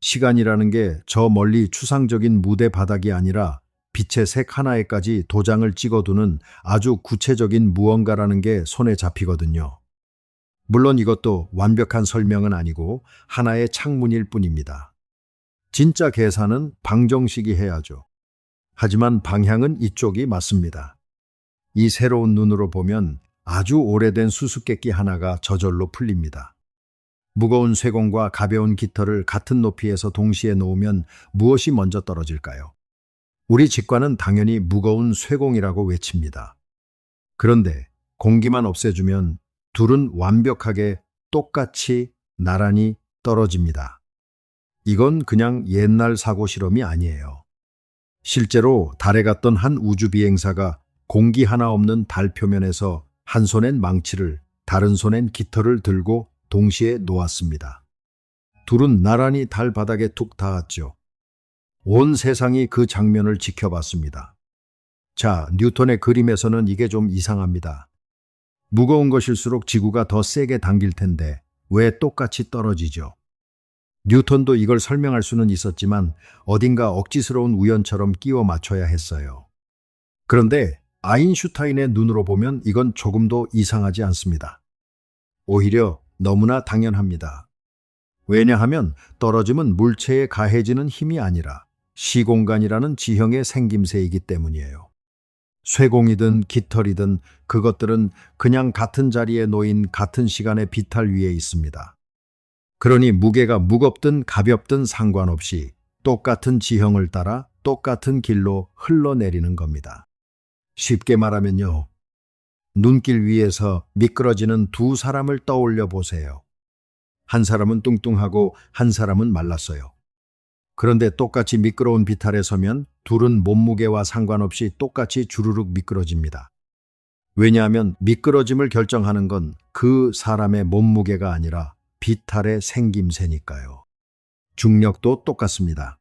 시간이라는 게 저 멀리 추상적인 무대 바닥이 아니라 빛의 색 하나에까지 도장을 찍어두는 아주 구체적인 무언가라는 게 손에 잡히거든요. 물론 이것도 완벽한 설명은 아니고 하나의 창문일 뿐입니다. 진짜 계산은 방정식이 해야죠. 하지만 방향은 이쪽이 맞습니다. 이 새로운 눈으로 보면 아주 오래된 수수께끼 하나가 저절로 풀립니다. 무거운 쇠공과 가벼운 깃털을 같은 높이에서 동시에 놓으면 무엇이 먼저 떨어질까요? 우리 직관은 당연히 무거운 쇠공이라고 외칩니다. 그런데 공기만 없애주면 둘은 완벽하게 똑같이 나란히 떨어집니다. 이건 그냥 옛날 사고 실험이 아니에요. 실제로 달에 갔던 한 우주비행사가 공기 하나 없는 달 표면에서 한 손엔 망치를, 다른 손엔 깃털을 들고 동시에 놓았습니다. 둘은 나란히 달 바닥에 툭 닿았죠. 온 세상이 그 장면을 지켜봤습니다. 자, 뉴턴의 그림에서는 이게 좀 이상합니다. 무거운 것일수록 지구가 더 세게 당길 텐데 왜 똑같이 떨어지죠? 뉴턴도 이걸 설명할 수는 있었지만 어딘가 억지스러운 우연처럼 끼워 맞춰야 했어요. 그런데 아인슈타인의 눈으로 보면 이건 조금도 이상하지 않습니다. 오히려 너무나 당연합니다. 왜냐하면 떨어짐은 물체에 가해지는 힘이 아니라 시공간이라는 지형의 생김새이기 때문이에요. 쇠공이든 깃털이든 그것들은 그냥 같은 자리에 놓인 같은 시간의 비탈 위에 있습니다. 그러니 무게가 무겁든 가볍든 상관없이 똑같은 지형을 따라 똑같은 길로 흘러내리는 겁니다. 쉽게 말하면요. 눈길 위에서 미끄러지는 두 사람을 떠올려 보세요. 한 사람은 뚱뚱하고 한 사람은 말랐어요. 그런데 똑같이 미끄러운 비탈에 서면 둘은 몸무게와 상관없이 똑같이 주르륵 미끄러집니다. 왜냐하면 미끄러짐을 결정하는 건 그 사람의 몸무게가 아니라 비탈의 생김새니까요. 중력도 똑같습니다.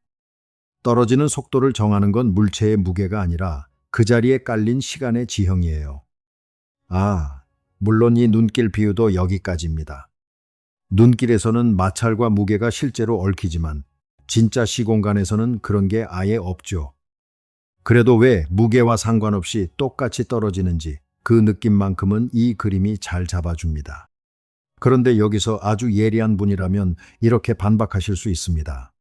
떨어지는 속도를 정하는 건 물체의 무게가 아니라 그 자리에 깔린 시간의 지형이에요. 물론 이 눈길 비유도 여기까지입니다. 눈길에서는 마찰과 무게가 실제로 얽히지만 진짜 시공간에서는 그런 게 아예 없죠. 그래도 왜 무게와 상관없이 똑같이 떨어지는지 그 느낌만큼은 이 그림이 잘 잡아줍니다. 그런데 여기서 아주 예리한 분이라면 이렇게 반박하실 수 있습니다.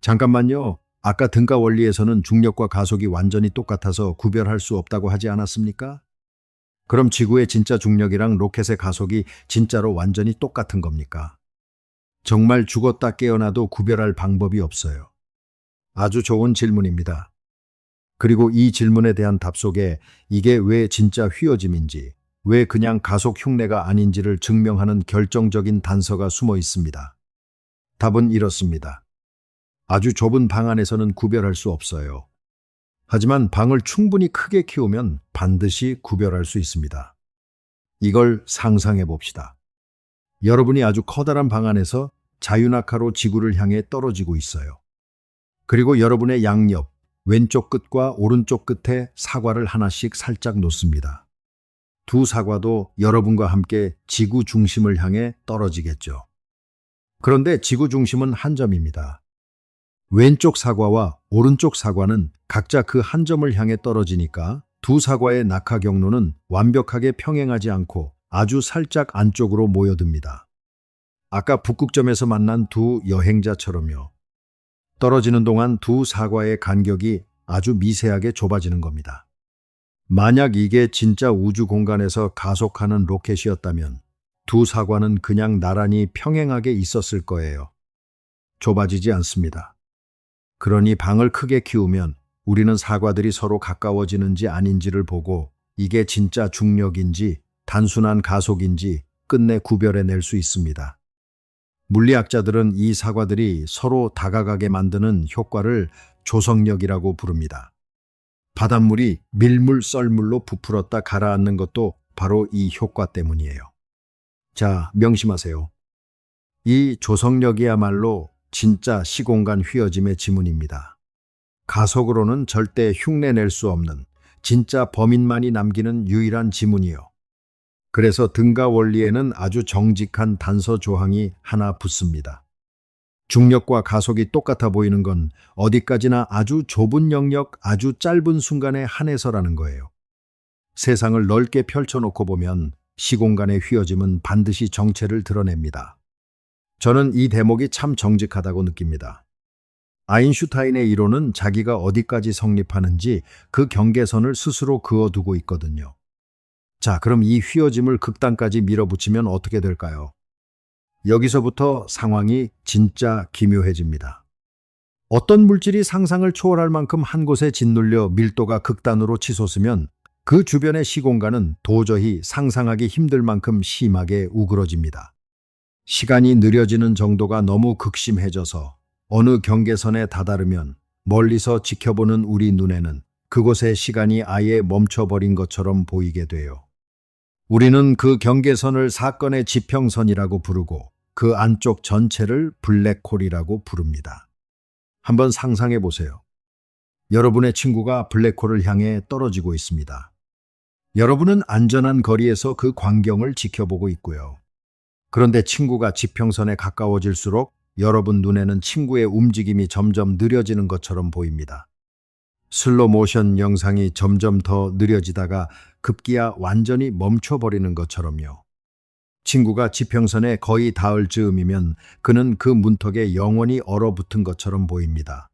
잠깐만요. 아까 등가 원리에서는 중력과 가속이 완전히 똑같아서 구별할 수 없다고 하지 않았습니까? 그럼 지구의 진짜 중력이랑 로켓의 가속이 진짜로 완전히 똑같은 겁니까? 정말 죽었다 깨어나도 구별할 방법이 없어요. 아주 좋은 질문입니다. 그리고 이 질문에 대한 답 속에 이게 왜 진짜 휘어짐인지, 왜 그냥 가속 흉내가 아닌지를 증명하는 결정적인 단서가 숨어 있습니다. 답은 이렇습니다. 아주 좁은 방 안에서는 구별할 수 없어요. 하지만 방을 충분히 크게 키우면 반드시 구별할 수 있습니다. 이걸 상상해 봅시다. 여러분이 아주 커다란 방 안에서 자유낙하로 지구를 향해 떨어지고 있어요. 그리고 여러분의 양옆, 왼쪽 끝과 오른쪽 끝에 사과를 하나씩 살짝 놓습니다. 두 사과도 여러분과 함께 지구 중심을 향해 떨어지겠죠. 그런데 지구 중심은 한 점입니다. 왼쪽 사과와 오른쪽 사과는 각자 그 한 점을 향해 떨어지니까 두 사과의 낙하 경로는 완벽하게 평행하지 않고 아주 살짝 안쪽으로 모여듭니다. 아까 북극점에서 만난 두 여행자처럼요. 떨어지는 동안 두 사과의 간격이 아주 미세하게 좁아지는 겁니다. 만약 이게 진짜 우주 공간에서 가속하는 로켓이었다면 두 사과는 그냥 나란히 평행하게 있었을 거예요. 좁아지지 않습니다. 그러니 방을 크게 키우면 우리는 사과들이 서로 가까워지는지 아닌지를 보고 이게 진짜 중력인지 단순한 가속인지 끝내 구별해낼 수 있습니다. 물리학자들은 이 사과들이 서로 다가가게 만드는 효과를 조성력이라고 부릅니다. 바닷물이 밀물 썰물로 부풀었다 가라앉는 것도 바로 이 효과 때문이에요. 자, 명심하세요. 이 조성력이야말로 진짜 시공간 휘어짐의 지문입니다. 가속으로는 절대 흉내낼 수 없는 진짜 범인만이 남기는 유일한 지문이요. 그래서 등가 원리에는 아주 정직한 단서 조항이 하나 붙습니다. 중력과 가속이 똑같아 보이는 건 어디까지나 아주 좁은 영역, 아주 짧은 순간에 한해서라는 거예요. 세상을 넓게 펼쳐놓고 보면 시공간의 휘어짐은 반드시 정체를 드러냅니다. 저는 이 대목이 참 정직하다고 느낍니다. 아인슈타인의 이론은 자기가 어디까지 성립하는지 그 경계선을 스스로 그어두고 있거든요. 자, 그럼 이 휘어짐을 극단까지 밀어붙이면 어떻게 될까요? 여기서부터 상황이 진짜 기묘해집니다. 어떤 물질이 상상을 초월할 만큼 한 곳에 짓눌려 밀도가 극단으로 치솟으면 그 주변의 시공간은 도저히 상상하기 힘들 만큼 심하게 우그러집니다. 시간이 느려지는 정도가 너무 극심해져서 어느 경계선에 다다르면 멀리서 지켜보는 우리 눈에는 그곳의 시간이 아예 멈춰버린 것처럼 보이게 돼요. 우리는 그 경계선을 사건의 지평선이라고 부르고 그 안쪽 전체를 블랙홀이라고 부릅니다. 한번 상상해 보세요. 여러분의 친구가 블랙홀을 향해 떨어지고 있습니다. 여러분은 안전한 거리에서 그 광경을 지켜보고 있고요. 그런데 친구가 지평선에 가까워질수록 여러분 눈에는 친구의 움직임이 점점 느려지는 것처럼 보입니다. 슬로 모션 영상이 점점 더 느려지다가 급기야 완전히 멈춰버리는 것처럼요. 친구가 지평선에 거의 닿을 즈음이면 그는 그 문턱에 영원히 얼어붙은 것처럼 보입니다.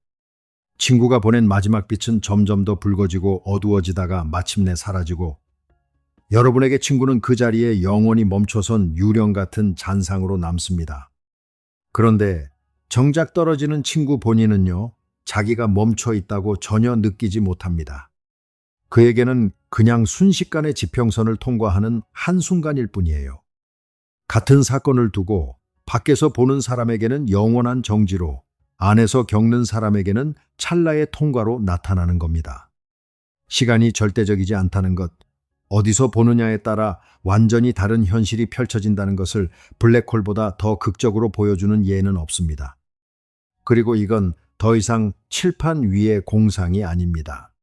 친구가 보낸 마지막 빛은 점점 더 붉어지고 어두워지다가 마침내 사라지고 여러분에게 친구는 그 자리에 영원히 멈춰선 유령 같은 잔상으로 남습니다. 그런데 정작 떨어지는 친구 본인은요, 자기가 멈춰 있다고 전혀 느끼지 못합니다. 그에게는 그냥 순식간에 지평선을 통과하는 한순간일 뿐이에요. 같은 사건을 두고 밖에서 보는 사람에게는 영원한 정지로, 안에서 겪는 사람에게는 찰나의 통과로 나타나는 겁니다. 시간이 절대적이지 않다는 것, 어디서 보느냐에 따라 완전히 다른 현실이 펼쳐진다는 것을 블랙홀보다 더 극적으로 보여주는 예는 없습니다. 그리고 이건 더 이상 칠판 위의 공상이 아닙니다.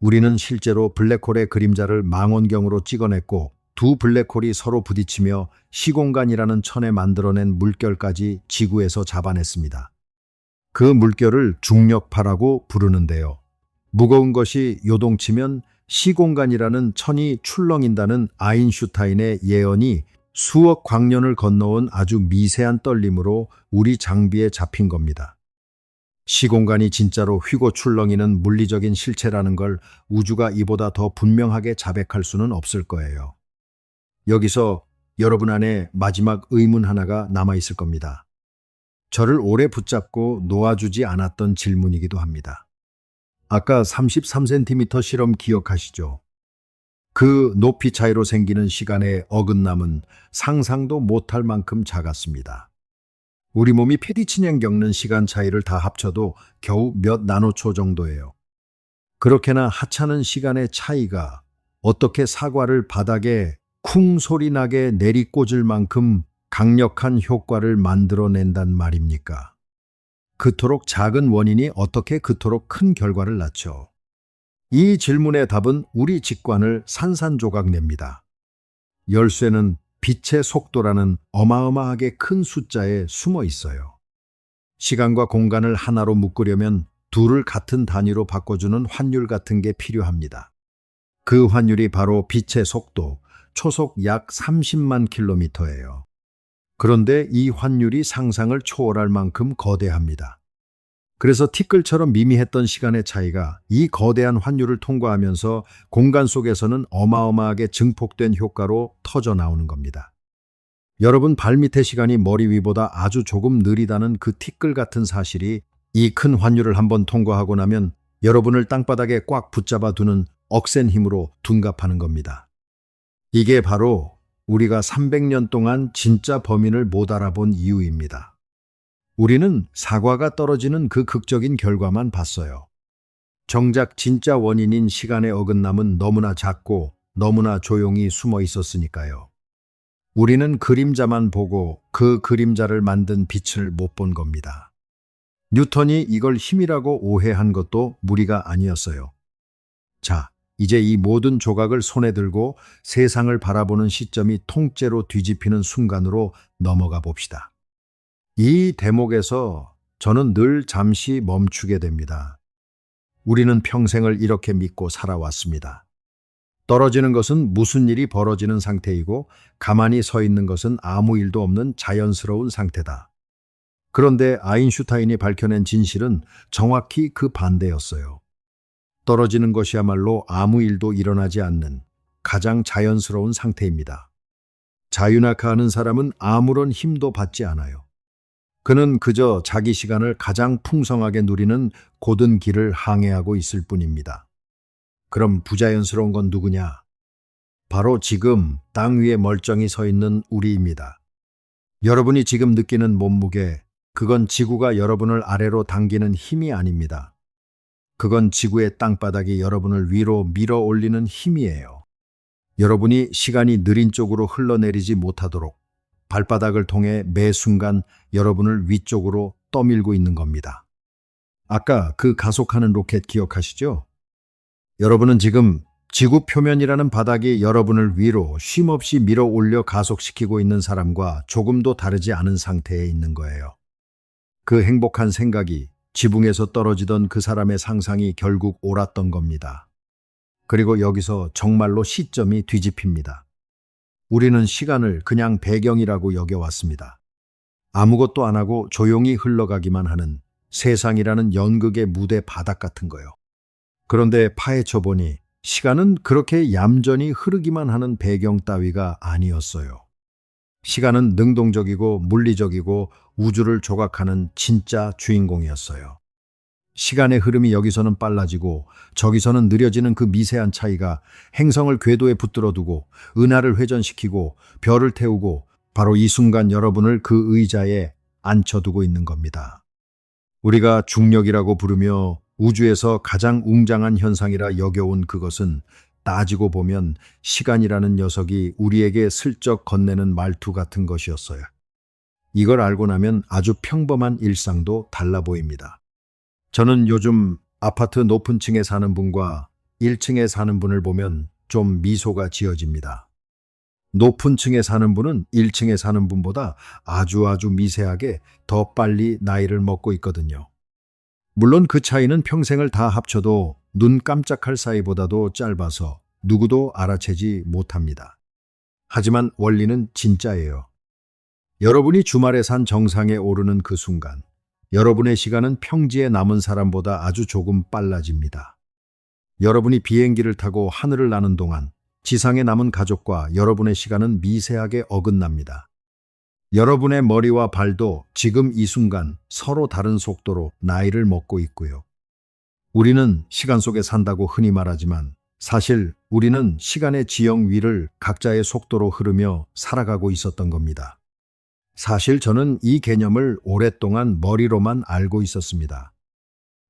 우리는 실제로 블랙홀의 그림자를 망원경으로 찍어냈고 두 블랙홀이 서로 부딪히며 시공간이라는 천에 만들어낸 물결까지 지구에서 잡아냈습니다. 그 물결을 중력파라고 부르는데요. 무거운 것이 요동치면 시공간이라는 천이 출렁인다는 아인슈타인의 예언이 수억 광년을 건너온 아주 미세한 떨림으로 우리 장비에 잡힌 겁니다. 시공간이 진짜로 휘고 출렁이는 물리적인 실체라는 걸 우주가 이보다 더 분명하게 자백할 수는 없을 거예요. 여기서 여러분 안에 마지막 의문 하나가 남아 있을 겁니다. 저를 오래 붙잡고 놓아주지 않았던 질문이기도 합니다. 아까 33cm 실험 기억하시죠? 그 높이 차이로 생기는 시간의 어긋남은 상상도 못할 만큼 작았습니다. 우리 몸이 패디치냥 겪는 시간 차이를 다 합쳐도 겨우 몇 나노초 정도예요. 그렇게나 하찮은 시간의 차이가 어떻게 사과를 바닥에 쿵 소리 나게 내리꽂을 만큼 강력한 효과를 만들어낸단 말입니까? 그토록 작은 원인이 어떻게 그토록 큰 결과를 낳죠? 이 질문의 답은 우리 직관을 산산조각 냅니다. 열쇠는 빛의 속도라는 어마어마하게 큰 숫자에 숨어 있어요. 시간과 공간을 하나로 묶으려면 둘을 같은 단위로 바꿔주는 환율 같은 게 필요합니다. 그 환율이 바로 빛의 속도, 초속 약 30만 킬로미터예요. 그런데 이 환율이 상상을 초월할 만큼 거대합니다. 그래서 티끌처럼 미미했던 시간의 차이가 이 거대한 환율을 통과하면서 공간 속에서는 어마어마하게 증폭된 효과로 터져 나오는 겁니다. 여러분 발밑의 시간이 머리 위보다 아주 조금 느리다는 그 티끌 같은 사실이 이 큰 환율을 한번 통과하고 나면 여러분을 땅바닥에 꽉 붙잡아 두는 억센 힘으로 둔갑하는 겁니다. 이게 바로 우리가 300년 동안 진짜 범인을 못 알아본 이유입니다. 우리는 사과가 떨어지는 그 극적인 결과만 봤어요. 정작 진짜 원인인 시간의 어긋남은 너무나 작고 너무나 조용히 숨어 있었으니까요. 우리는 그림자만 보고 그 그림자를 만든 빛을 못 본 겁니다. 뉴턴이 이걸 힘이라고 오해한 것도 무리가 아니었어요. 자, 이제 이 모든 조각을 손에 들고 세상을 바라보는 시점이 통째로 뒤집히는 순간으로 넘어가 봅시다. 이 대목에서 저는 늘 잠시 멈추게 됩니다. 우리는 평생을 이렇게 믿고 살아왔습니다. 떨어지는 것은 무슨 일이 벌어지는 상태이고 가만히 서 있는 것은 아무 일도 없는 자연스러운 상태다. 그런데 아인슈타인이 밝혀낸 진실은 정확히 그 반대였어요. 떨어지는 것이야말로 아무 일도 일어나지 않는 가장 자연스러운 상태입니다. 자유낙하하는 사람은 아무런 힘도 받지 않아요. 그는 그저 자기 시간을 가장 풍성하게 누리는 곧은 길을 항해하고 있을 뿐입니다. 그럼 부자연스러운 건 누구냐? 바로 지금 땅 위에 멀쩡히 서 있는 우리입니다. 여러분이 지금 느끼는 몸무게, 그건 지구가 여러분을 아래로 당기는 힘이 아닙니다. 그건 지구의 땅바닥이 여러분을 위로 밀어 올리는 힘이에요. 여러분이 시간이 느린 쪽으로 흘러내리지 못하도록 발바닥을 통해 매 순간 여러분을 위쪽으로 떠밀고 있는 겁니다. 아까 그 가속하는 로켓 기억하시죠? 여러분은 지금 지구 표면이라는 바닥이 여러분을 위로 쉼없이 밀어 올려 가속시키고 있는 사람과 조금도 다르지 않은 상태에 있는 거예요. 그 행복한 생각이 지붕에서 떨어지던 그 사람의 상상이 결국 옳았던 겁니다. 그리고 여기서 정말로 시점이 뒤집힙니다. 우리는 시간을 그냥 배경이라고 여겨왔습니다. 아무것도 안 하고 조용히 흘러가기만 하는 세상이라는 연극의 무대 바닥 같은 거요. 그런데 파헤쳐 보니 시간은 그렇게 얌전히 흐르기만 하는 배경 따위가 아니었어요. 시간은 능동적이고 물리적이고 우주를 조각하는 진짜 주인공이었어요. 시간의 흐름이 여기서는 빨라지고 저기서는 느려지는 그 미세한 차이가 행성을 궤도에 붙들어 두고 은하를 회전시키고 별을 태우고 바로 이 순간 여러분을 그 의자에 앉혀두고 있는 겁니다. 우리가 중력이라고 부르며 우주에서 가장 웅장한 현상이라 여겨온 그것은 따지고 보면 시간이라는 녀석이 우리에게 슬쩍 건네는 말투 같은 것이었어요. 이걸 알고 나면 아주 평범한 일상도 달라 보입니다. 저는 요즘 아파트 높은 층에 사는 분과 1층에 사는 분을 보면 좀 미소가 지어집니다. 높은 층에 사는 분은 1층에 사는 분보다 아주 미세하게 더 빨리 나이를 먹고 있거든요. 물론 그 차이는 평생을 다 합쳐도 눈 깜짝할 사이보다도 짧아서 누구도 알아채지 못합니다. 하지만 원리는 진짜예요. 여러분이 주말에 산 정상에 오르는 그 순간, 여러분의 시간은 평지에 남은 사람보다 아주 조금 빨라집니다. 여러분이 비행기를 타고 하늘을 나는 동안 지상에 남은 가족과 여러분의 시간은 미세하게 어긋납니다. 여러분의 머리와 발도 지금 이 순간 서로 다른 속도로 나이를 먹고 있고요. 우리는 시간 속에 산다고 흔히 말하지만 사실 우리는 시간의 지형 위를 각자의 속도로 흐르며 살아가고 있었던 겁니다. 사실 저는 이 개념을 오랫동안 머리로만 알고 있었습니다.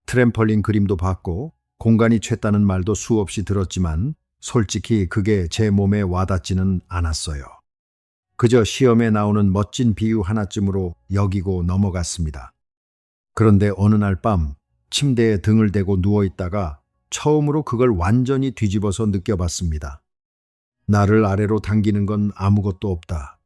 트램펄린 그림도 봤고 공간이 쬐다는 말도 수없이 들었지만 솔직히 그게 제 몸에 와닿지는 않았어요. 그저 시험에 나오는 멋진 비유 하나쯤으로 여기고 넘어갔습니다. 그런데 어느 날 밤 침대에 등을 대고 누워있다가 처음으로 그걸 완전히 뒤집어서 느껴봤습니다. 나를 아래로 당기는 건 아무것도 없다.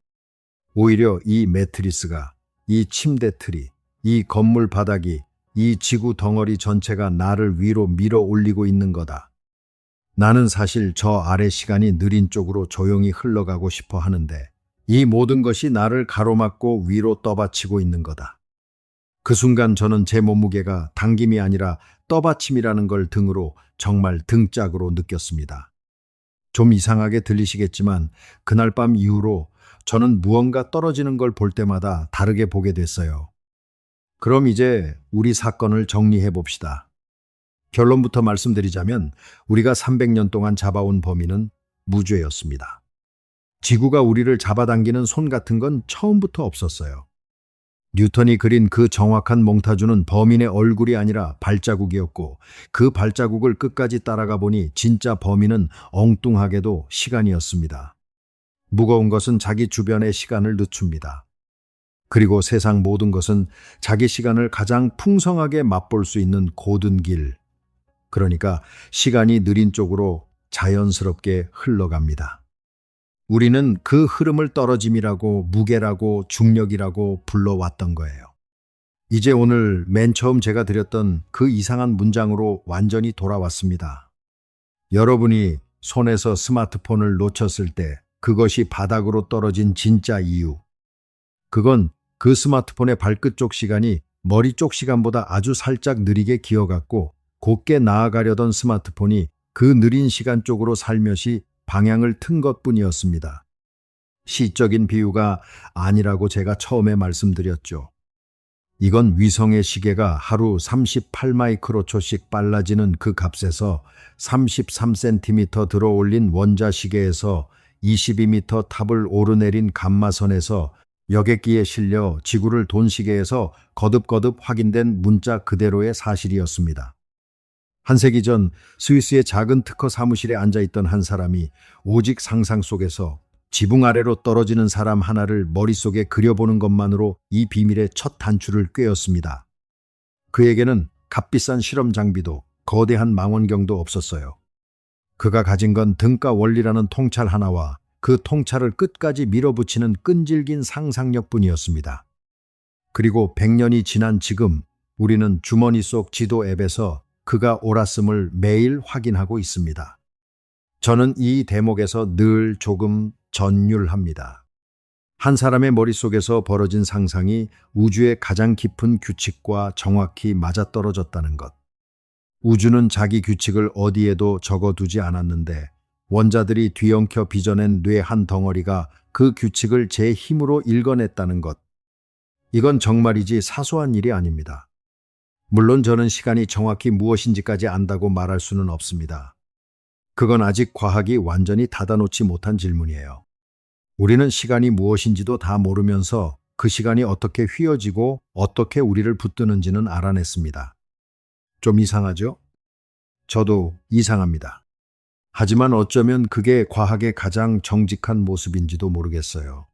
오히려 이 매트리스가, 이 침대 틀이, 이 건물 바닥이, 이 지구 덩어리 전체가 나를 위로 밀어 올리고 있는 거다. 나는 사실 저 아래 시간이 느린 쪽으로 조용히 흘러가고 싶어 하는데 이 모든 것이 나를 가로막고 위로 떠받치고 있는 거다. 그 순간 저는 제 몸무게가 당김이 아니라 떠받침이라는 걸 등으로 정말 등짝으로 느꼈습니다. 좀 이상하게 들리시겠지만 그날 밤 이후로 저는 무언가 떨어지는 걸 볼 때마다 다르게 보게 됐어요. 그럼 이제 우리 사건을 정리해 봅시다. 결론부터 말씀드리자면 우리가 300년 동안 잡아온 범인은 무죄였습니다. 지구가 우리를 잡아당기는 손 같은 건 처음부터 없었어요. 뉴턴이 그린 그 정확한 몽타주는 범인의 얼굴이 아니라 발자국이었고 그 발자국을 끝까지 따라가 보니 진짜 범인은 엉뚱하게도 시간이었습니다. 무거운 것은 자기 주변의 시간을 늦춥니다. 그리고 세상 모든 것은 자기 시간을 가장 풍성하게 맛볼 수 있는 고든 길, 그러니까 시간이 느린 쪽으로 자연스럽게 흘러갑니다. 우리는 그 흐름을 떨어짐이라고 무게라고 중력이라고 불러왔던 거예요. 이제 오늘 맨 처음 제가 드렸던 그 이상한 문장으로 완전히 돌아왔습니다. 여러분이 손에서 스마트폰을 놓쳤을 때 그것이 바닥으로 떨어진 진짜 이유. 그건 그 스마트폰의 발끝 쪽 시간이 머리 쪽 시간보다 아주 살짝 느리게 기어갔고 곧게 나아가려던 스마트폰이 그 느린 시간 쪽으로 살며시 방향을 튼 것뿐이었습니다. 시적인 비유가 아니라고 제가 처음에 말씀드렸죠. 이건 위성의 시계가 하루 38마이크로초씩 빨라지는 그 값에서 33cm 들어 올린 원자 시계에서 22m 탑을 오르내린 감마선에서 여객기에 실려 지구를 돈 시계에서 거듭거듭 확인된 문자 그대로의 사실이었습니다. 한 세기 전 스위스의 작은 특허 사무실에 앉아있던 한 사람이 오직 상상 속에서 지붕 아래로 떨어지는 사람 하나를 머릿속에 그려보는 것만으로 이 비밀의 첫 단추를 꿰었습니다. 그에게는 값비싼 실험 장비도 거대한 망원경도 없었어요. 그가 가진 건 등가 원리라는 통찰 하나와 그 통찰을 끝까지 밀어붙이는 끈질긴 상상력뿐이었습니다. 그리고 100년이 지난 지금 우리는 주머니 속 지도 앱에서 그가 옳았음을 매일 확인하고 있습니다. 저는 이 대목에서 늘 조금 전율합니다. 한 사람의 머릿속에서 벌어진 상상이 우주의 가장 깊은 규칙과 정확히 맞아떨어졌다는 것. 우주는 자기 규칙을 어디에도 적어두지 않았는데 원자들이 뒤엉켜 빚어낸 뇌 한 덩어리가 그 규칙을 제 힘으로 읽어냈다는 것. 이건 정말이지 사소한 일이 아닙니다. 물론 저는 시간이 정확히 무엇인지까지 안다고 말할 수는 없습니다. 그건 아직 과학이 완전히 닫아놓지 못한 질문이에요. 우리는 시간이 무엇인지도 다 모르면서 그 시간이 어떻게 휘어지고 어떻게 우리를 붙드는지는 알아냈습니다. 좀 이상하죠? 저도 이상합니다. 하지만 어쩌면 그게 과학의 가장 정직한 모습인지도 모르겠어요.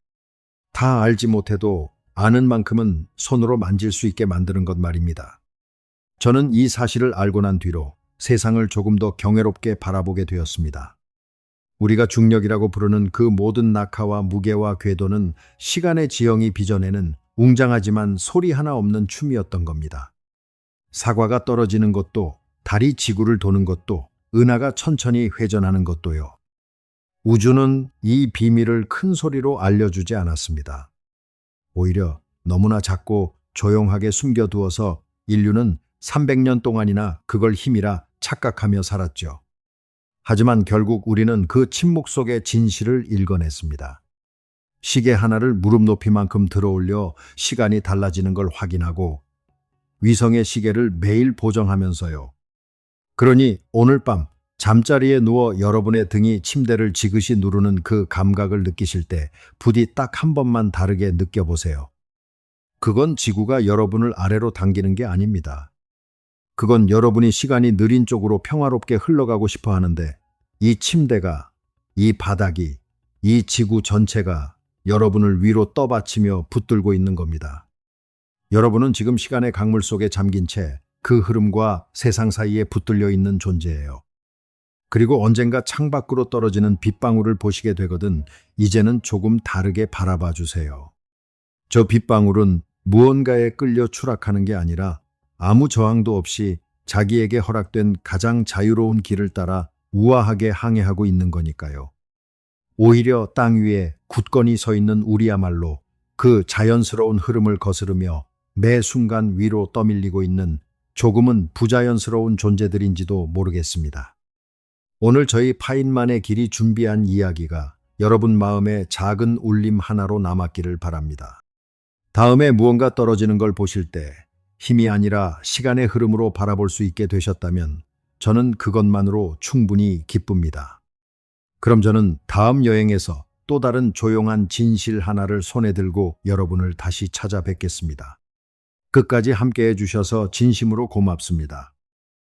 다 알지 못해도 아는 만큼은 손으로 만질 수 있게 만드는 것 말입니다. 저는 이 사실을 알고 난 뒤로 세상을 조금 더 경외롭게 바라보게 되었습니다. 우리가 중력이라고 부르는 그 모든 낙하와 무게와 궤도는 시간의 지형이 빚어내는 웅장하지만 소리 하나 없는 춤이었던 겁니다. 사과가 떨어지는 것도, 달이 지구를 도는 것도, 은하가 천천히 회전하는 것도요. 우주는 이 비밀을 큰 소리로 알려주지 않았습니다. 오히려 너무나 작고 조용하게 숨겨두어서 인류는 300년 동안이나 그걸 힘이라 착각하며 살았죠. 하지만 결국 우리는 그 침묵 속의 진실을 읽어냈습니다. 시계 하나를 무릎 높이만큼 들어올려 시간이 달라지는 걸 확인하고 위성의 시계를 매일 보정하면서요. 그러니 오늘 밤 잠자리에 누워 여러분의 등이 침대를 지그시 누르는 그 감각을 느끼실 때 부디 딱 한 번만 다르게 느껴보세요. 그건 지구가 여러분을 아래로 당기는 게 아닙니다. 그건 여러분이 시간이 느린 쪽으로 평화롭게 흘러가고 싶어 하는데 이 침대가, 이 바닥이, 이 지구 전체가 여러분을 위로 떠받치며 붙들고 있는 겁니다. 여러분은 지금 시간의 강물 속에 잠긴 채 그 흐름과 세상 사이에 붙들려 있는 존재예요. 그리고 언젠가 창밖으로 떨어지는 빗방울을 보시게 되거든 이제는 조금 다르게 바라봐 주세요. 저 빗방울은 무언가에 끌려 추락하는 게 아니라 아무 저항도 없이 자기에게 허락된 가장 자유로운 길을 따라 우아하게 항해하고 있는 거니까요. 오히려 땅 위에 굳건히 서 있는 우리야말로 그 자연스러운 흐름을 거스르며 매 순간 위로 떠밀리고 있는 조금은 부자연스러운 존재들인지도 모르겠습니다. 오늘 저희 파인만의 길이 준비한 이야기가 여러분 마음에 작은 울림 하나로 남았기를 바랍니다. 다음에 무언가 떨어지는 걸 보실 때 힘이 아니라 시간의 흐름으로 바라볼 수 있게 되셨다면 저는 그것만으로 충분히 기쁩니다. 그럼 저는 다음 여행에서 또 다른 조용한 진실 하나를 손에 들고 여러분을 다시 찾아뵙겠습니다. 끝까지 함께해 주셔서 진심으로 고맙습니다.